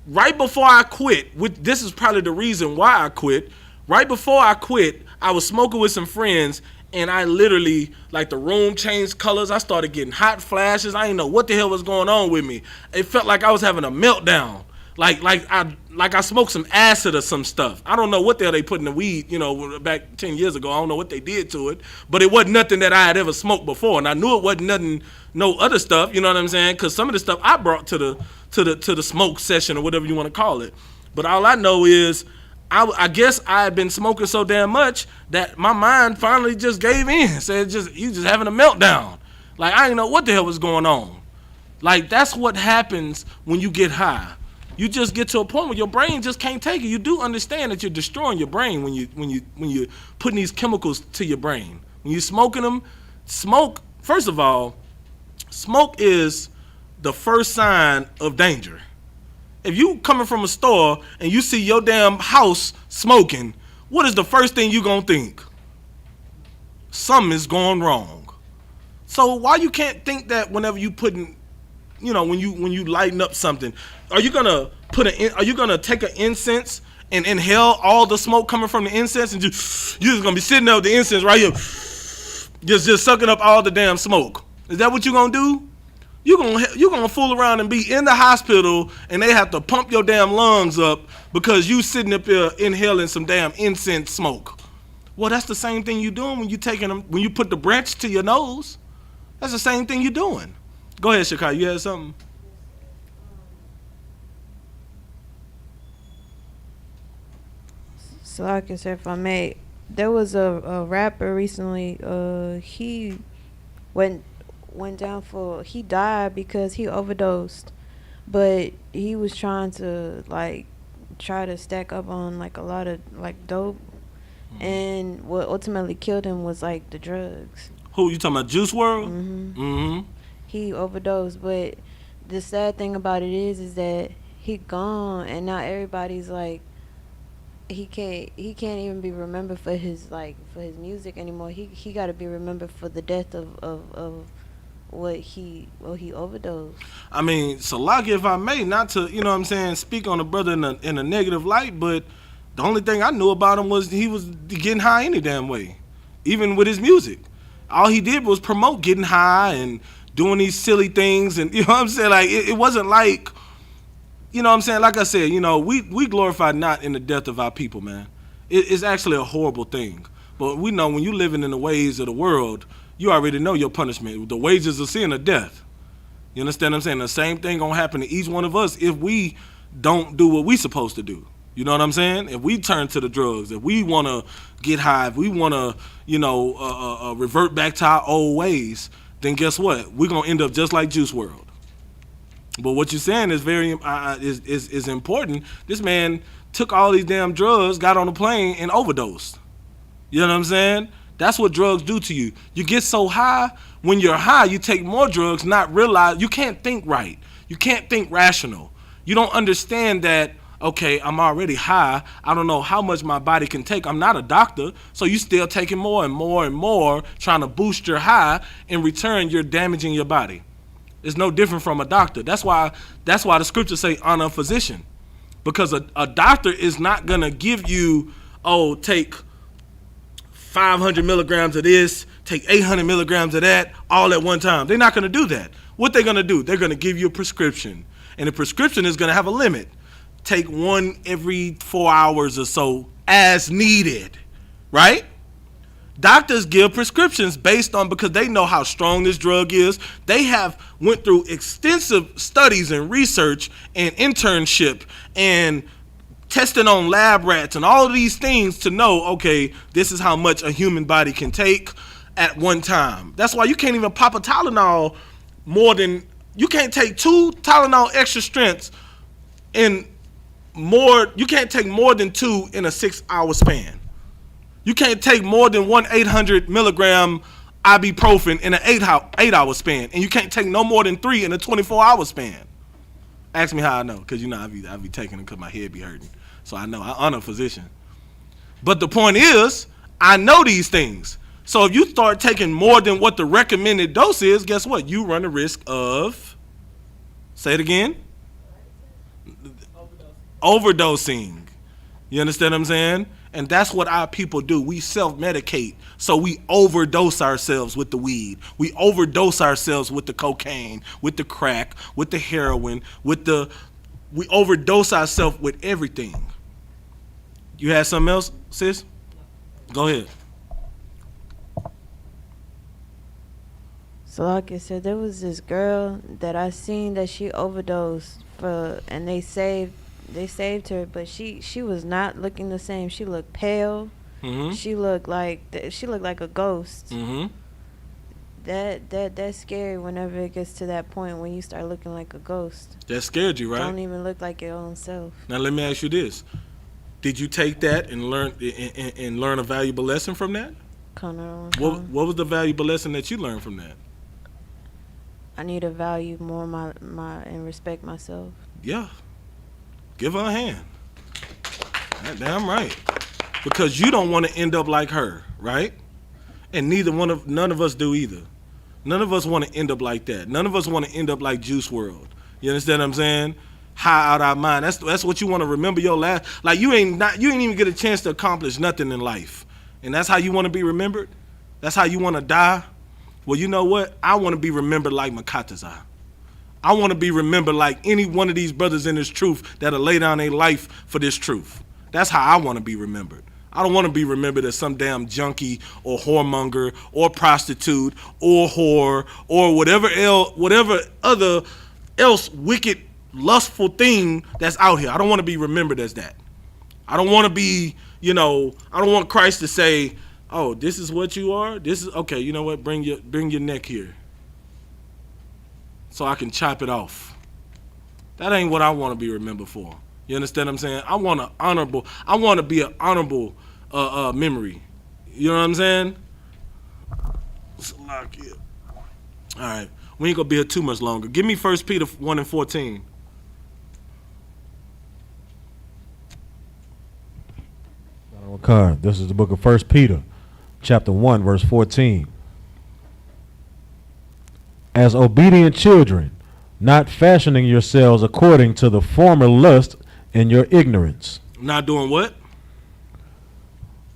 Right before I quit, this is probably the reason why I quit. Right before I quit, I was smoking with some friends, and I literally, like, the room changed colors. I started getting hot flashes. I didn't know what the hell was going on with me. It felt like I was having a meltdown. Like I smoked some acid or some stuff. I don't know what the hell they put in the weed, back 10 years ago. I don't know what they did to it, but it wasn't nothing that I had ever smoked before, and I knew it wasn't nothing, no other stuff. You know what I'm saying? Because some of the stuff I brought to the smoke session or whatever you want to call it. But all I know is I guess I had been smoking so damn much that my mind finally just gave in. Said, you just having a meltdown. Like, I didn't know what the hell was going on. Like, that's what happens when you get high. You just get to a point where your brain just can't take it. You do understand that you're destroying your brain when you putting these chemicals to your brain. When you're smoking them, first of all, smoke is the first sign of danger. If you coming from a store and you see your damn house smoking, what is the first thing you gonna think? Something is going wrong. So why you can't think that whenever you putting, when you lighten up something, are you gonna take an incense and inhale all the smoke coming from the incense, and you're just gonna be sitting there with the incense right here, just sucking up all the damn smoke? Is that what you gonna do? You gonna fool around and be in the hospital, and they have to pump your damn lungs up because you sitting up here inhaling some damn incense smoke. Well, that's the same thing you doing when you put the branch to your nose. That's the same thing you doing. Go ahead, Shakai. You had something? So like I said, if I may, there was a rapper recently. He went down he died because he overdosed, but he was trying to stack up on like a lot of like dope, and what ultimately killed him was like the drugs. Who you talking about? Juice WRLD? Mm-hmm. He overdosed, but the sad thing about it is that he gone, and now everybody's like, he can't even be remembered for his music anymore. He got to be remembered for the death of what he overdosed. I mean, so lucky if I may, not to speak on the brother in a negative light, but the only thing I knew about him was he was getting high any damn way, even with his music. All he did was promote getting high and doing these silly things, and you know what I'm saying? Like, it wasn't like, you know what I'm saying? Like I said, we glorify not in the death of our people, man. It's actually a horrible thing. But we know when you living in the ways of the world, you already know your punishment. The wages of sin are death. You understand what I'm saying? The same thing gonna happen to each one of us if we don't do what we supposed to do. You know what I'm saying? If we turn to the drugs, if we want to get high, if we want to, revert back to our old ways, then guess what? We're going to end up just like Juice WRLD. But what you're saying is is important. This man took all these damn drugs, got on a plane, and overdosed. You know what I'm saying? That's what drugs do to you. You get so high. When you're high, you take more drugs, not realize. You can't think right. You can't think rational. You don't understand that, okay, I'm already high. I don't know how much my body can take. I'm not a doctor, so you still taking more and more and more, trying to boost your high. In return, you're damaging your body. It's no different from a doctor. That's why the scriptures say honor a physician, because a doctor is not gonna give you, take 500 milligrams of this, take 800 milligrams of that, all at one time. They're not gonna do that. What they're gonna do? They're gonna give you a prescription, and the prescription is gonna have a limit. Take one every 4 hours or so as needed, right? Doctors give prescriptions based on, because they know how strong this drug is. They have went through extensive studies and research and internship and testing on lab rats and all of these things to know, okay, this is how much a human body can take at one time. That's why you can't even pop a Tylenol you can't take 2 Tylenol extra strengths you can't take more than 2 in a 6-hour span. You can't take more than 800 milligram ibuprofen in an 8-hour span, and you can't take no more than 3 in a 24-hour span. Ask me how I know, because I be taking them because my head be hurting. So I know, I honor a physician. But the point is, I know these things. So if you start taking more than what the recommended dose is, guess what? You run the risk of, say it again? Overdosing. You understand what I'm saying? And that's what our people do. We self-medicate. So we overdose ourselves with the weed. We overdose ourselves with the cocaine, with the crack, with the heroin, we overdose ourselves with everything. You had something else, sis? Go ahead. So like I said, there was this girl that I seen that she overdosed and they saved her, but she was not looking the same. She looked pale. Mm-hmm. She looked like a ghost. Mm-hmm. That's scary whenever it gets to that point when you start looking like a ghost. That scared you, right? Don't even look like your own self. Now let me ask you this: did you take that and learn a valuable lesson from that? What was the valuable lesson that you learned from that? I need to value more my and respect myself. Yeah. Give her a hand. That damn right. Because you don't want to end up like her, right? And none of us do either. None of us want to end up like that. None of us want to end up like Juice WRLD. You understand what I'm saying? High out our mind. That's what you want to remember your last. Like you ain't even get a chance to accomplish nothing in life. And that's how you want to be remembered? That's how you want to die? Well, you know what? I want to be remembered like Makataza. I want to be remembered like any one of these brothers in this truth that'll lay down their life for this truth. That's how I want to be remembered. I don't want to be remembered as some damn junkie or whoremonger or prostitute or whore or whatever other else wicked, lustful thing that's out here. I don't want to be remembered as that. I don't want to be, I don't want Christ to say, oh, this is what you are? This is, okay, you know what? Bring your neck here so I can chop it off. That ain't what I want to be remembered for. You understand what I'm saying? I want to be an honorable memory. You know what I'm saying? All right. We ain't going to be here too much longer. Give me 1 Peter 1:14. Okay, this is the book of 1 Peter, chapter 1, verse 14. As obedient children, not fashioning yourselves according to the former lust in your ignorance. Not doing what?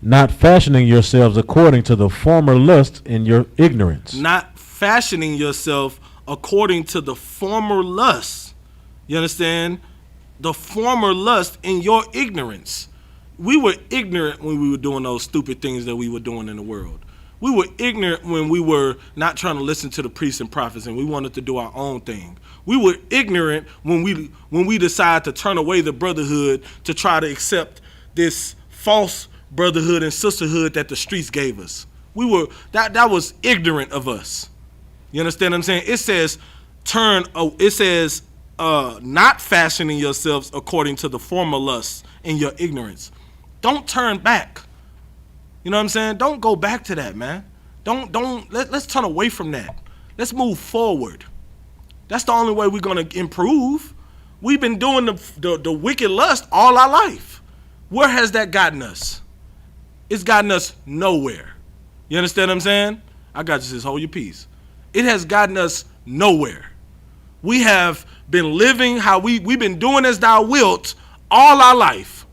Not fashioning yourselves according to the former lust in your ignorance. Not fashioning yourself according to the former lust. You understand? The former lust in your ignorance. We were ignorant when we were doing those stupid things that we were doing in the world. We were ignorant when we were not trying to listen to the priests and prophets and we wanted to do our own thing. We were ignorant when we decided to turn away the brotherhood to try to accept this false brotherhood and sisterhood that the streets gave us. That was ignorant of us. You understand what I'm saying? It says not fashioning yourselves according to the former lusts in your ignorance. Don't turn back. You know what I'm saying? Don't go back to that, man. Let's turn away from that. Let's move forward. That's the only way we're going to improve. We've been doing the wicked lust all our life. Where has that gotten us? It's gotten us nowhere. You understand what I'm saying? I got you, sis. Hold your peace. It has gotten us nowhere. We have been living how we've been doing as thou wilt all our life.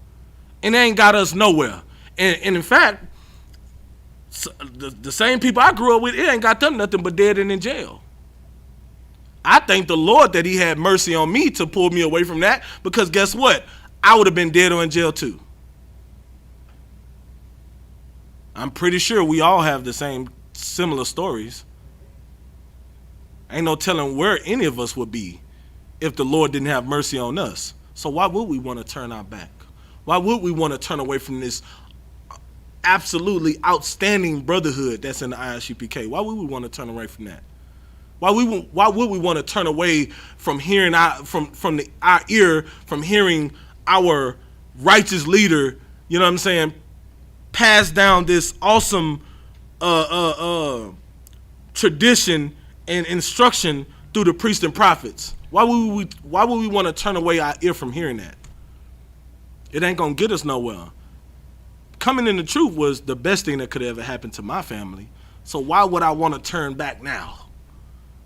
And it ain't got us nowhere. And in fact, the same people I grew up with, it ain't got them nothing but dead and in jail. I thank the Lord that he had mercy on me to pull me away from that, because guess what? I would have been dead or in jail too. I'm pretty sure we all have the same similar stories. Ain't no telling where any of us would be if the Lord didn't have mercy on us. So why would we want to turn our back? Why would we want to turn away from this absolutely outstanding brotherhood that's in the Isupk? Why would we want to turn away from that? Why would we want to turn away from hearing our ear from hearing our righteous leader, you know what I'm saying, pass down this awesome tradition and instruction through the priests and prophets? Why would we want to turn away our ear from hearing that? It ain't gonna get us nowhere. Coming in the truth was the best thing that could ever happen to my family. So why would I want to turn back now?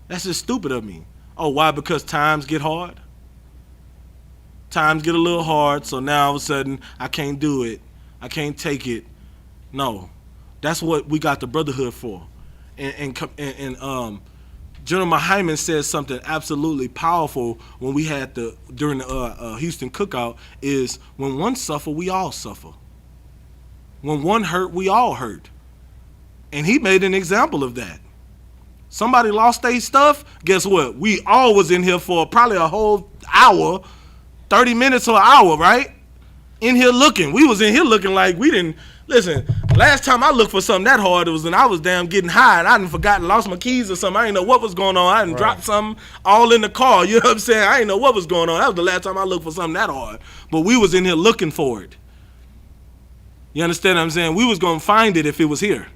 That's just stupid of me. Oh, why? Because times get hard? Times get a little hard, so now all of a sudden I can't do it. I can't take it. No. That's what we got the brotherhood for. And General Hyman said something absolutely powerful when we had during the Houston cookout is when one suffer, we all suffer. When one hurt, we all hurt. And he made an example of that. Somebody lost their stuff, guess what? We all was in here for probably a whole hour, 30 minutes or an hour, right? In here looking. We was in here looking like we didn't. Listen, last time I looked for something that hard, it was when I was damn getting high and I didn't forgotten, lost my keys or something. I didn't know what was going on. I didn't drop something all in the car. You know what I'm saying? I didn't know what was going on. That was the last time I looked for something that hard. But we was in here looking for it. You understand what I'm saying? We was going to find it if it was here.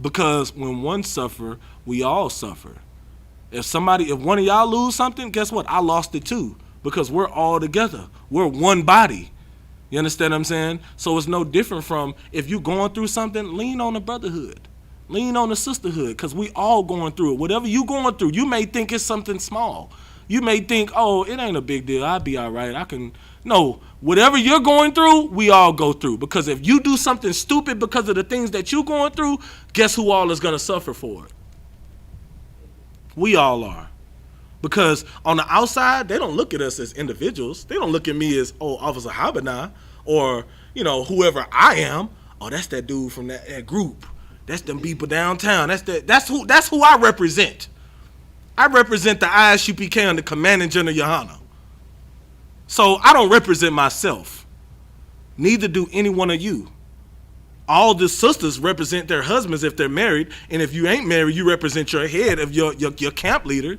Because when one suffer, we all suffer. If one of y'all lose something, guess what? I lost it too. Because we're all together. We're one body. You understand what I'm saying? So it's no different from if you going through something, lean on the brotherhood. Lean on the sisterhood, because we all going through it. Whatever you going through, you may think it's something small. You may think, oh, it ain't a big deal. I'll be all right. No, whatever you're going through, we all go through. Because if you do something stupid because of the things that you're going through, guess who all is going to suffer for it? We all are. Because on the outside, they don't look at us as individuals. They don't look at me as, oh, Officer Habana, or, whoever I am. Oh, that's that dude from that group. That's them people downtown. That's who I represent. I represent the ISUPK under Commanding General Yohana. So I don't represent myself. Neither do any one of you. All the sisters represent their husbands if they're married, and if you ain't married, you represent your head of your camp leader,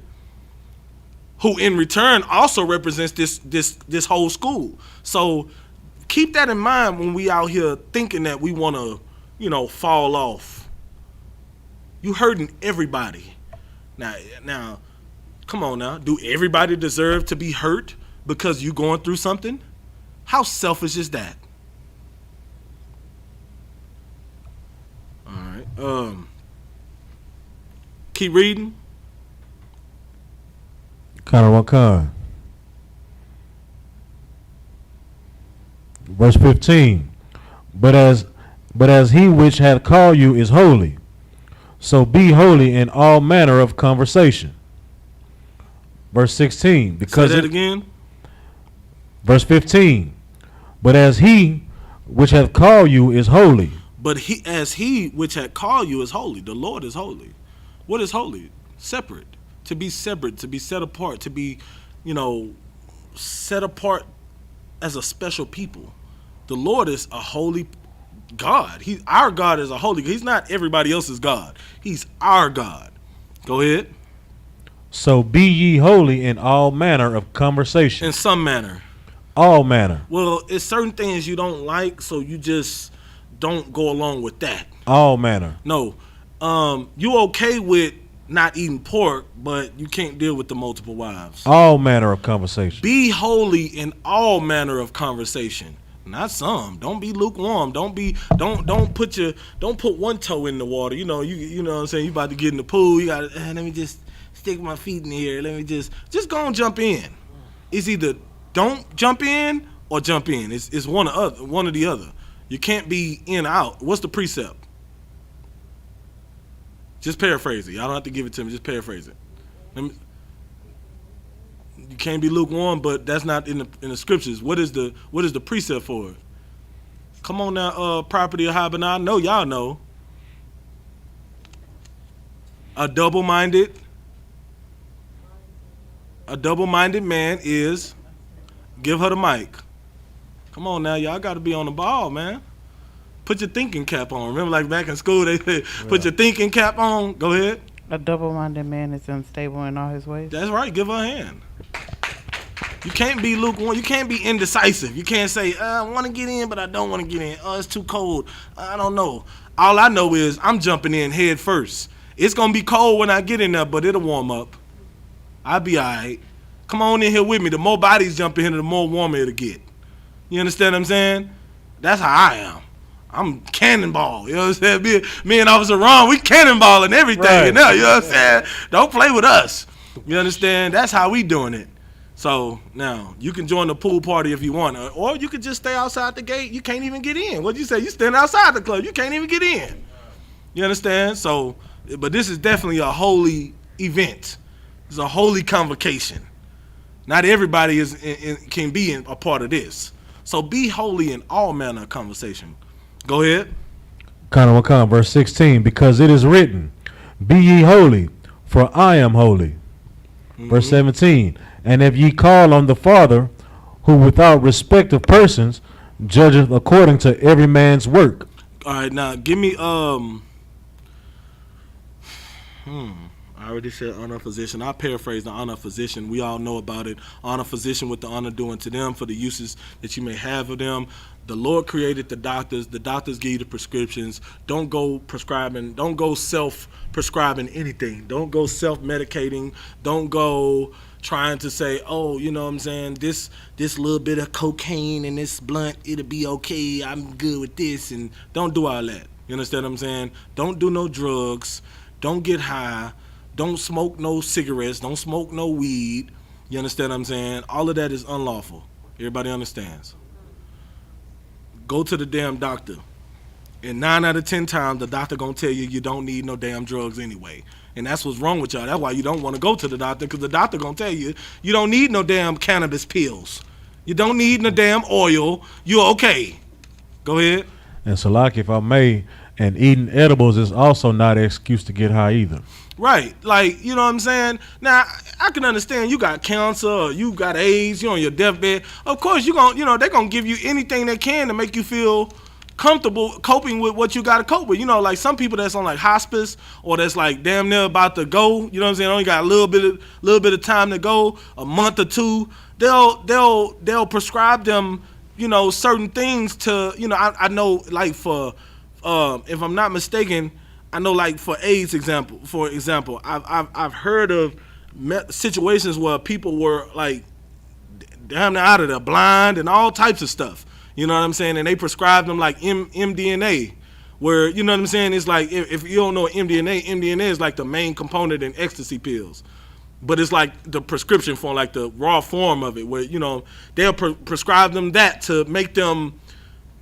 who in return also represents this whole school. So keep that in mind when we out here thinking that we want to, fall off. You hurting everybody. Now, come on now. Do everybody deserve to be hurt because you going through something? How selfish is that? All right. Keep reading. Kanawakan. Verse 15. But as he which hath called you is holy, so be holy in all manner of conversation. Verse 16. Because say that again. Verse 15. But as he which hath called you is holy. But as he which hath called you is holy. The Lord is holy. What is holy? Separate. To be separate, to be set apart, to be, set apart as a special people. The Lord is a holy God. Our God is a holy God. He's not everybody else's God. He's our God. Go ahead. So be ye holy in all manner of conversation. In some manner. All manner. Well, it's certain things you don't like, so you just don't go along with that. All manner. No. You okay with not eating pork, but you can't deal with the multiple wives. All manner of conversation. Be holy in all manner of conversation. Not some. Don't be lukewarm. Don't put one toe in the water. You know what I'm saying? You about to get in the pool. You got to, let me just stick my feet in here. Let me just go and jump in. It's either don't jump in or jump in. It's one or the other. You can't be in or out. What's the precept? Just paraphrase it. Y'all don't have to give it to me. Just paraphrase it. You can't be lukewarm, but that's not in the scriptures. What is the precept for it? Come on now, property of Haba. Now I know y'all know. A double-minded man is, give her the mic. Come on now, y'all got to be on the ball, man. Put your thinking cap on. Remember, like back in school, they said, put your thinking cap on. Go ahead. A double-minded man is unstable in all his ways. That's right. Give her a hand. You can't be lukewarm. You can't be indecisive. You can't say, I want to get in, but I don't want to get in. Oh, it's too cold. I don't know. All I know is I'm jumping in head first. It's going to be cold when I get in there, but it'll warm up. I'll be all right. Come on in here with me. The more bodies jump in here, the more warmer it'll get. You understand what I'm saying? That's how I am. I'm cannonball. You know what I'm saying? Me and Officer Ron, we cannonballing everything. Right. You know what I'm saying? Don't play with us. You understand? That's how we doing it. So now you can join the pool party if you want, or you could just stay outside the gate. You can't even get in. What'd you say? You stand outside the club. You can't even get in. You understand? So, but this is definitely a holy event. It's a holy convocation. Not everybody can be a part of this. So be holy in all manner of conversation. Go ahead. Verse 16, because it is written, be ye holy, for I am holy. Verse 17, and if ye call on the Father, who without respect of persons judgeth according to every man's work. All right, now give me I already said honor physician. I paraphrase the honor physician. We all know about it. Honor physician with the honor due unto them for the uses that you may have of them. The Lord created the doctors. The doctors give you the prescriptions. Don't go prescribing. Don't go self-prescribing anything. Don't go self-medicating. Don't go trying to say, oh, you know what I'm saying, this little bit of cocaine and this blunt, it'll be okay. I'm good with this. And don't do all that. You understand what I'm saying? Don't do no drugs. Don't get high. Don't smoke no cigarettes. Don't smoke no weed. You understand what I'm saying? All of that is unlawful. Everybody understands. Go to the damn doctor. And 9 out of 10 times, the doctor gonna tell you don't need no damn drugs anyway. And that's what's wrong with y'all. That's why you don't want to go to the doctor, because the doctor gonna tell you don't need no damn cannabis pills. You don't need no damn oil. You're okay. Go ahead. And so, like, if I may, and eating edibles is also not an excuse to get high either. Right. Like, you know what I'm saying? Now, I can understand you got cancer or you got AIDS, you're on your deathbed. Of course, they're going to give you anything they can to make you feel comfortable coping with what you got to cope with. You know, like some people that's on like hospice or that's like damn near about to go, you know what I'm saying? Only got a little bit of time to go, a month or two. They'll prescribe them, you know, certain things to, you know, I know like for if I'm not mistaken, I know like for AIDS for example, I've heard of situations where people were like damn near out of their blind and all types of stuff. You know what I'm saying? And they prescribe them like MDMA, where, you know what I'm saying? It's like, if you don't know MDMA is like the main component in ecstasy pills. But it's like the prescription form, like the raw form of it, where, you know, they'll prescribe them that to make them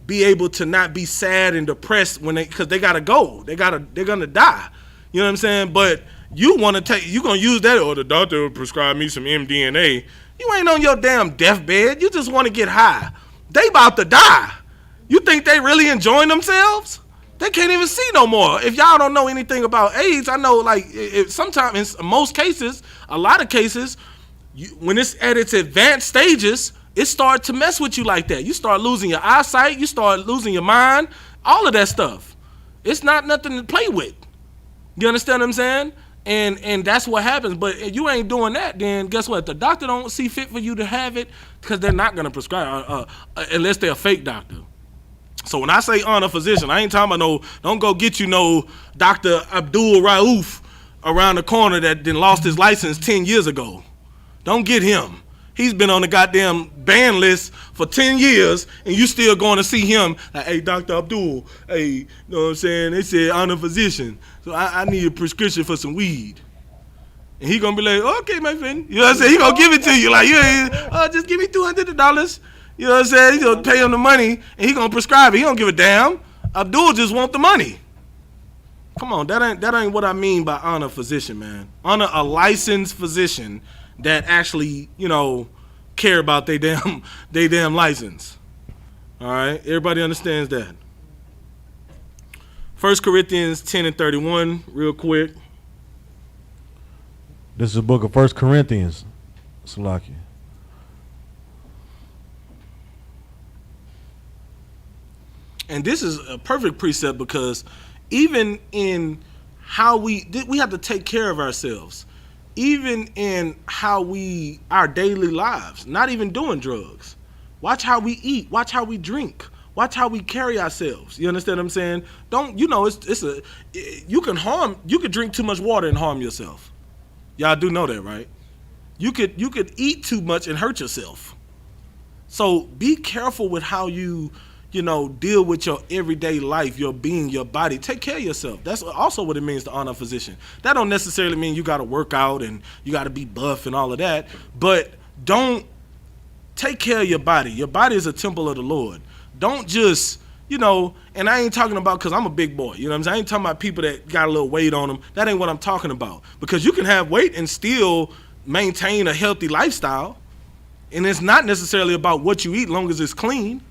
be able to not be sad and depressed because they gotta go. They're gonna die. You know what I'm saying? But you gonna use that, or the doctor will prescribe me some MDMA. You ain't on your damn deathbed. You just want to get high. They about to die. You think they really enjoying themselves? They can't even see no more. If y'all don't know anything about AIDS, I know like sometimes in most cases, a lot of cases, when it's at its advanced stages, it starts to mess with you like that. You start losing your eyesight. You start losing your mind. All of that stuff. It's not nothing to play with. You understand what I'm saying? And that's what happens. But if you ain't doing that, then guess what? The doctor don't see fit for you to have it because they're not going to prescribe unless they're a fake doctor. So when I say honor physician, I ain't talking about don't go get you no Dr. Abdul Rauf around the corner that then lost his license 10 years ago. Don't get him. He's been on the goddamn ban list for 10 years, and you still going to see him like, hey, Dr. Abdul, hey, you know what I'm saying? They said honor physician, so I need a prescription for some weed. And he going to be like, okay, my friend. You know what I'm saying? He going to give it to you. Like, just give me $200. You know what I'm saying? He's going to pay him the money, and he going to prescribe it. He don't give a damn. Abdul just want the money. Come on, that ain't what I mean by honor physician, man. Honor a licensed physician that actually, you know, care about they damn license. All right, everybody understands that. 1 Corinthians 10 and 31, real quick. This is the book of 1 Corinthians. Salaki. And this is a perfect precept because even in how we have to take care of ourselves, even in how our daily lives, not even doing drugs. Watch how we eat. Watch how we drink. Watch how we carry ourselves. You understand what I'm saying? Don't, you could drink too much water and harm yourself. Y'all do know that, right? You could eat too much and hurt yourself. So be careful with how you deal with your everyday life, your being, your body. Take care of yourself. That's also what it means to honor a physician. That don't necessarily mean you got to work out and you got to be buff and all of that. But don't take care of your body. Your body is a temple of the Lord. Don't just, and I ain't talking about because I'm a big boy. You know what I'm saying? I ain't talking about people that got a little weight on them. That ain't what I'm talking about. Because you can have weight and still maintain a healthy lifestyle. And it's not necessarily about what you eat, long as it's clean.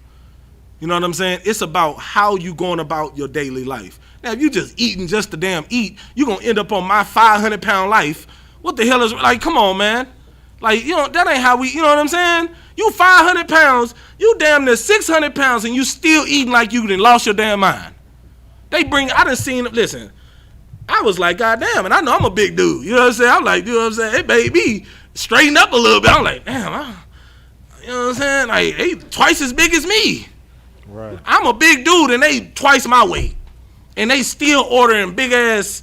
You know what I'm saying? It's about how you going about your daily life. Now, if you just eating just to damn eat, you're going to end up on my 500-pound life. What the hell is, come on, man. That ain't how you know what I'm saying? You 500 pounds, you damn near 600 pounds, and you still eating like you done lost your damn mind. I done seen, listen, I was like, God damn, and I know I'm a big dude. You know what I'm saying? I'm like, you know what I'm saying? Hey, baby, straighten up a little bit. I'm like, damn, you know what I'm saying? Like, they twice as big as me. Right. I'm a big dude, and they twice my weight. And they still ordering big-ass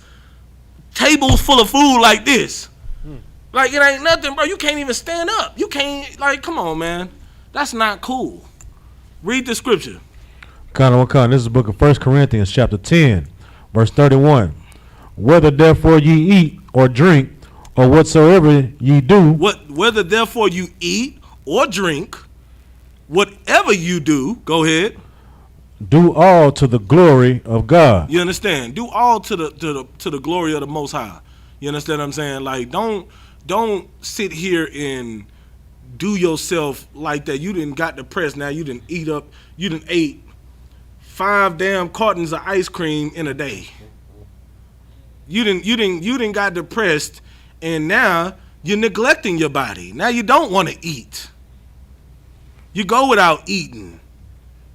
tables full of food like this. Like, it ain't nothing, bro. You can't even stand up. You can't, come on, man. That's not cool. Read the scripture. This is the book of 1 Corinthians chapter 10, verse 31. Whether therefore ye eat or drink, or whatsoever ye do. Whether therefore you eat or drink, whatever you do, go ahead. Do all to the glory of God. You understand? Do all to the glory of the Most High. You understand what I'm saying? Like, don't sit here and do yourself like that. You didn't got depressed. Now you didn't ate 5 damn cartons of ice cream in a day. You didn't got depressed, and now you're neglecting your body. Now you don't want to eat. You go without eating.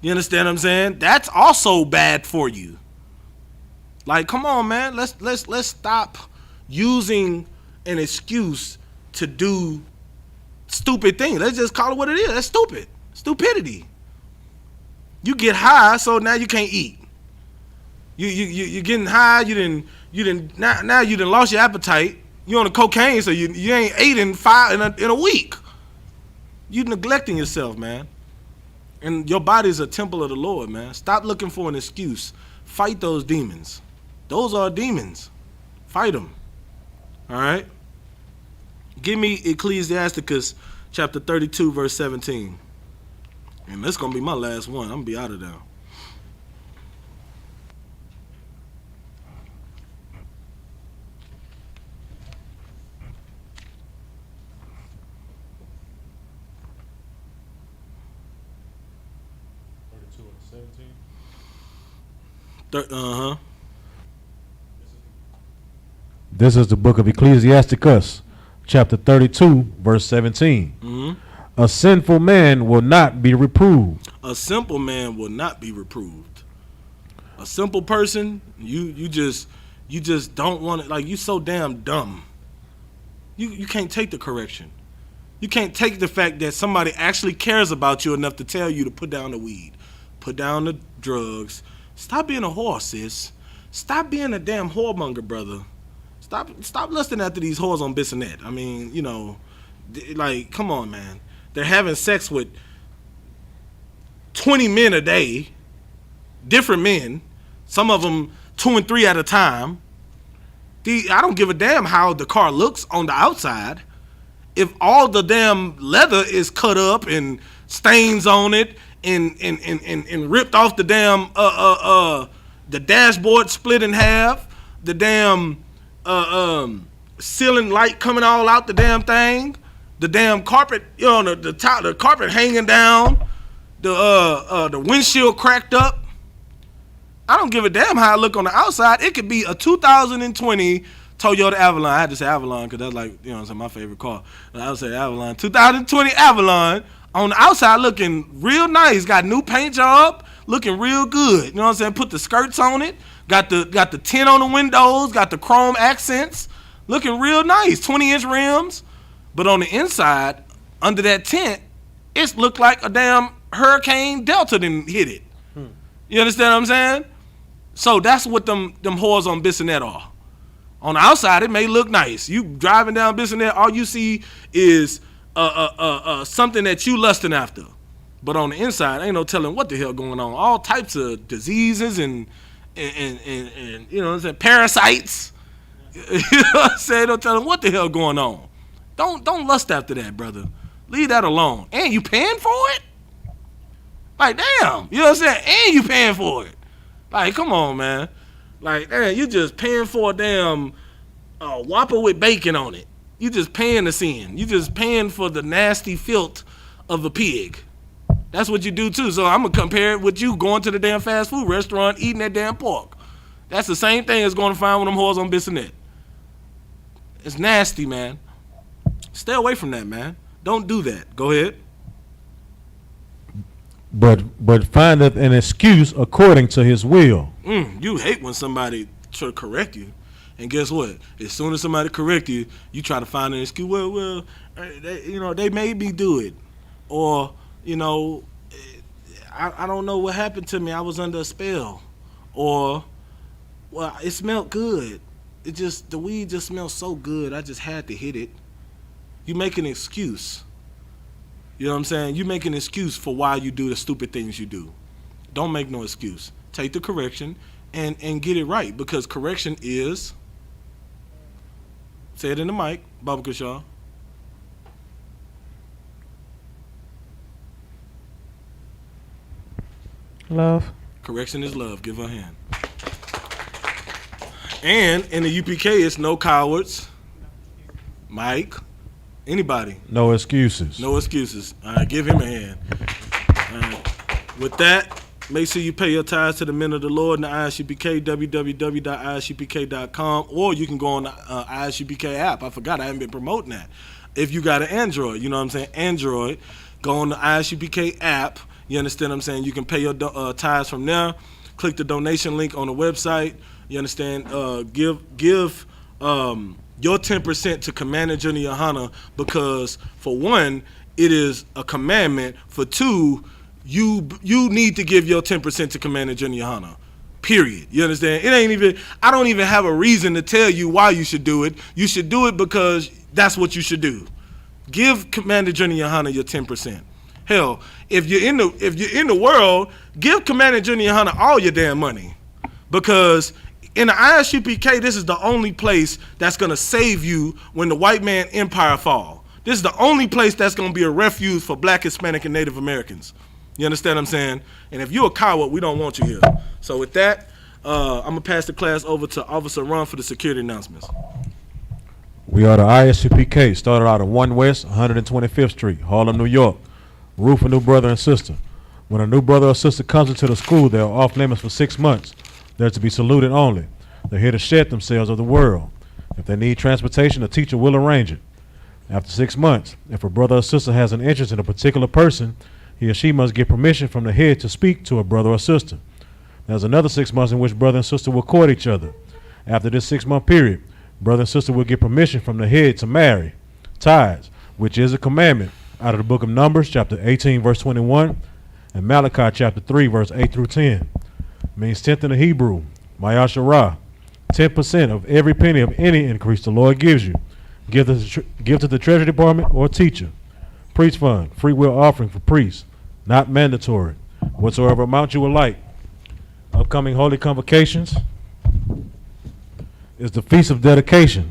You understand what I'm saying? That's also bad for you. Like, come on, man. Let's stop using an excuse to do stupid things. Let's just call it what it is. That's stupid. Stupidity. You get high, so now you can't eat. You getting high. Now you done lost your appetite. You on the cocaine, so you ain't ate in a week. You neglecting yourself, man. And your body is a temple of the Lord, man. Stop looking for an excuse. Fight those demons. Those are demons. Fight them. All right? Give me Ecclesiasticus chapter 32, verse 17. And that's going to be my last one. I'm going to be out of there. This is the book of Ecclesiasticus, chapter 32, verse 17. Mm-hmm. A sinful man will not be reproved. A simple man will not be reproved. A simple person, you just don't want it. Like, you so damn dumb. You can't take the correction. You can't take the fact that somebody actually cares about you enough to tell you to put down the weed, put down the drugs. Stop being a whore, sis. Stop being a damn whoremonger, brother. Stop lusting after these whores on Bissonnet. I mean, like, come on, man. They're having sex with 20 men a day, different men, some of them 2 and 3 at a time. I don't give a damn how the car looks on the outside. If all the damn leather is cut up and stains on it and ripped off the damn the dashboard split in half, the damn ceiling light coming all out the damn thing, the damn carpet, the top, the carpet hanging down, the windshield cracked up. I don't give a damn how I look on the outside. It could be a 2020 Toyota Avalon. I had to say Avalon because that's like, you know what I'm saying, my favorite car. I would say Avalon. 2020 Avalon on the outside looking real nice. Got new paint job, looking real good. You know what I'm saying? Put the skirts on it. Got the tint on the windows. Got the chrome accents. Looking real nice. 20-inch rims. But on the inside, under that tent, it looked like a damn Hurricane Delta didn't hit it. You understand what I'm saying? So that's what them whores on Bissonnette are. On the outside, it may look nice. You driving down Bissonnette, all you see is something that you lusting after. But on the inside, ain't no telling what the hell going on. All types of diseases and you know what I'm saying, parasites. You know what I'm saying? No telling what the hell going on. Don't lust after that, brother. Leave that alone. And you paying for it? Like, damn. You know what I'm saying? And you paying for it. Like, come on, man. Like, damn, you just paying for a damn Whopper with bacon on it. You just paying the sin. You just paying for the nasty filth of a pig. That's what you do, too. So I'm going to compare it with you going to the damn fast food restaurant, eating that damn pork. That's the same thing as going to find one of them whores on Bissonnette. It's nasty, man. Stay away from that, man. Don't do that. Go ahead. But findeth an excuse according to his will. You hate when somebody try to correct you. And guess what? As soon as somebody correct you, you try to find an excuse. Well, they made me do it. Or, I don't know what happened to me. I was under a spell. Or, well, it smelled good. The weed just smelled so good, I just had to hit it. You make an excuse. You know what I'm saying? You make an excuse for why you do the stupid things you do. Don't make no excuse. Take the correction and get it right, because correction is, say it in the mic, Baba Kashaw. Love. Correction is love. Give her a hand. And in the UPK, it's no cowards. Mike. Anybody? No excuses. No excuses. All right, give him a hand. All right. With that, make sure you pay your tithes to the men of the Lord in the ISUPK, www.isupk.com, or you can go on the ISUPK app. I forgot, I haven't been promoting that. If you got an Android, you know what I'm saying, Android, go on the ISUPK app. You understand what I'm saying? You can pay your tithes from there. Click the donation link on the website. You understand? Give your 10% to Commander Junior Yohana, because for one, it is a commandment. For two, you need to give your 10% to Commander Junior Yohana. Period. You understand? I don't even have a reason to tell you why you should do it. You should do it because that's what you should do. Give Commander Junior Yohana your 10%. Hell, if you're in the world, give Commander Junior Yohana all your damn money, because in the ISUPK, this is the only place that's going to save you when the white man empire fall. This is the only place that's going to be a refuge for Black, Hispanic, and Native Americans. You understand what I'm saying? And if you're a coward, we don't want you here. So with that, I'm going to pass the class over to Officer Ron for the security announcements. We are the ISUPK, started out at 1 West 125th Street, Harlem, New York. Roof a new brother and sister. When a new brother or sister comes into the school, they are off limits for 6 months. They're to be saluted only. They're here to shed themselves of the world. If they need transportation, a teacher will arrange it. After 6 months, if a brother or sister has an interest in a particular person, he or she must get permission from the head to speak to a brother or sister. There's another 6 months in which brother and sister will court each other. After this 6-month period, brother and sister will get permission from the head to marry. Tithes, which is a commandment, out of the book of Numbers, chapter 18, verse 21, and Malachi, chapter 3, verse 8 through 10. Means tenth in the Hebrew, Mayasharah, 10% of every penny of any increase the Lord gives you. Give to the Treasury Department or teacher. Priest fund, free will offering for priests, not mandatory. Whatsoever amount you would like. Upcoming holy convocations is the Feast of Dedication,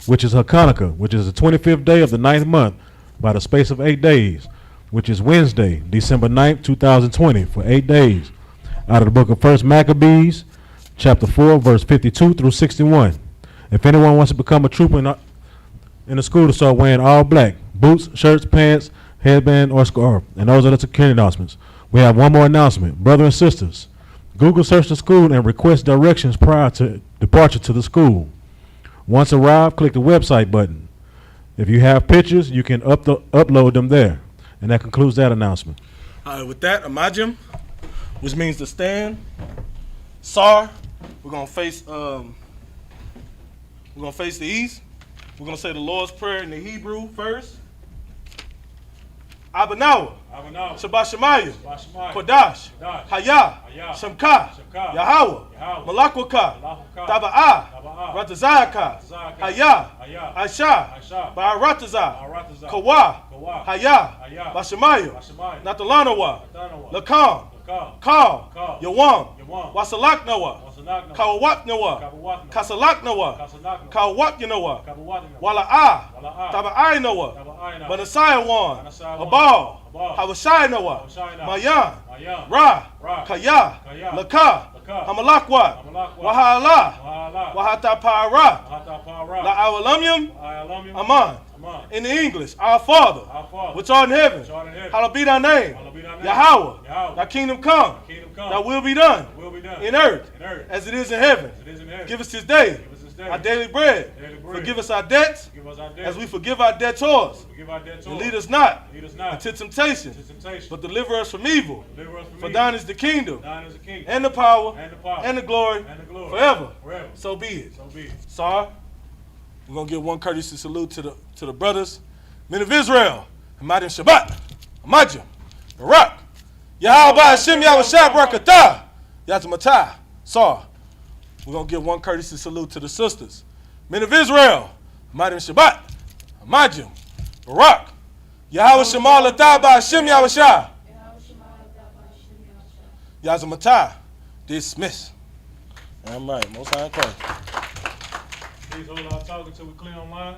which is Hanukkah, which is the 25th day of the 9th month by the space of 8 days, which is Wednesday, December 9th, 2020, for 8 days. Out of the book of 1 Maccabees, chapter 4, verse 52 through 61. If anyone wants to become a trooper in the school, to start wearing all black, boots, shirts, pants, headband, or scarf. And those are the security announcements. We have one more announcement. Brothers and sisters, Google search the school and request directions prior to departure to the school. Once arrived, click the website button. If you have pictures, you can upload them there. And that concludes that announcement. All right, with that, Imajim, which means to stand. Sar, we're gonna face the east. We're gonna say the Lord's Prayer in the Hebrew first. Abanawa, Shabbat Shemayim, Kodash, Hayah, Shemka, Yahweh, Malakwaka, Taba'ah, Ratazaka, Hayah, Aisha, Ba'arataza, Kawa, Hayah, Bashemayim, Natalanawa, Lakam, Kal, Yawam, Wasalak Noah, Kawawat Noah, Kasalak Noah, Kawat Yanoah, Wala'ah, Taba'ai Noah, Manasai Wan, Abal, Hawashai Noah, Mayan, Ra, Kaya, Laka, Hamalakwat, Wahala, Wahatapara, La'awalamyam, Aman. In the English, our Father, which art in heaven, hallowed be thy name. Yahweh, thy kingdom come, thy will be done in earth as it is in heaven. Give us this day our daily bread. Forgive us our debts as we forgive our debtors. And lead us not into temptation, but deliver us from evil. For thine is the kingdom, and the power, and the glory, forever. So be it. Sir, we're going to give one courtesy salute to the brothers, men of Israel, Hamad and Shabbat, Amajim, Barak, Yahweh Hashem Yahweh Barakatah, Yazmatah, Sar. We're going to give one courtesy salute to the sisters, men of Israel, Hamad and Shabbat, Amajim, Barak, Yahweh Shemal Atah Hashem Yahweh Yazmatah, dismiss. All right, Most High in Christ. Please hold our talk until we clear online.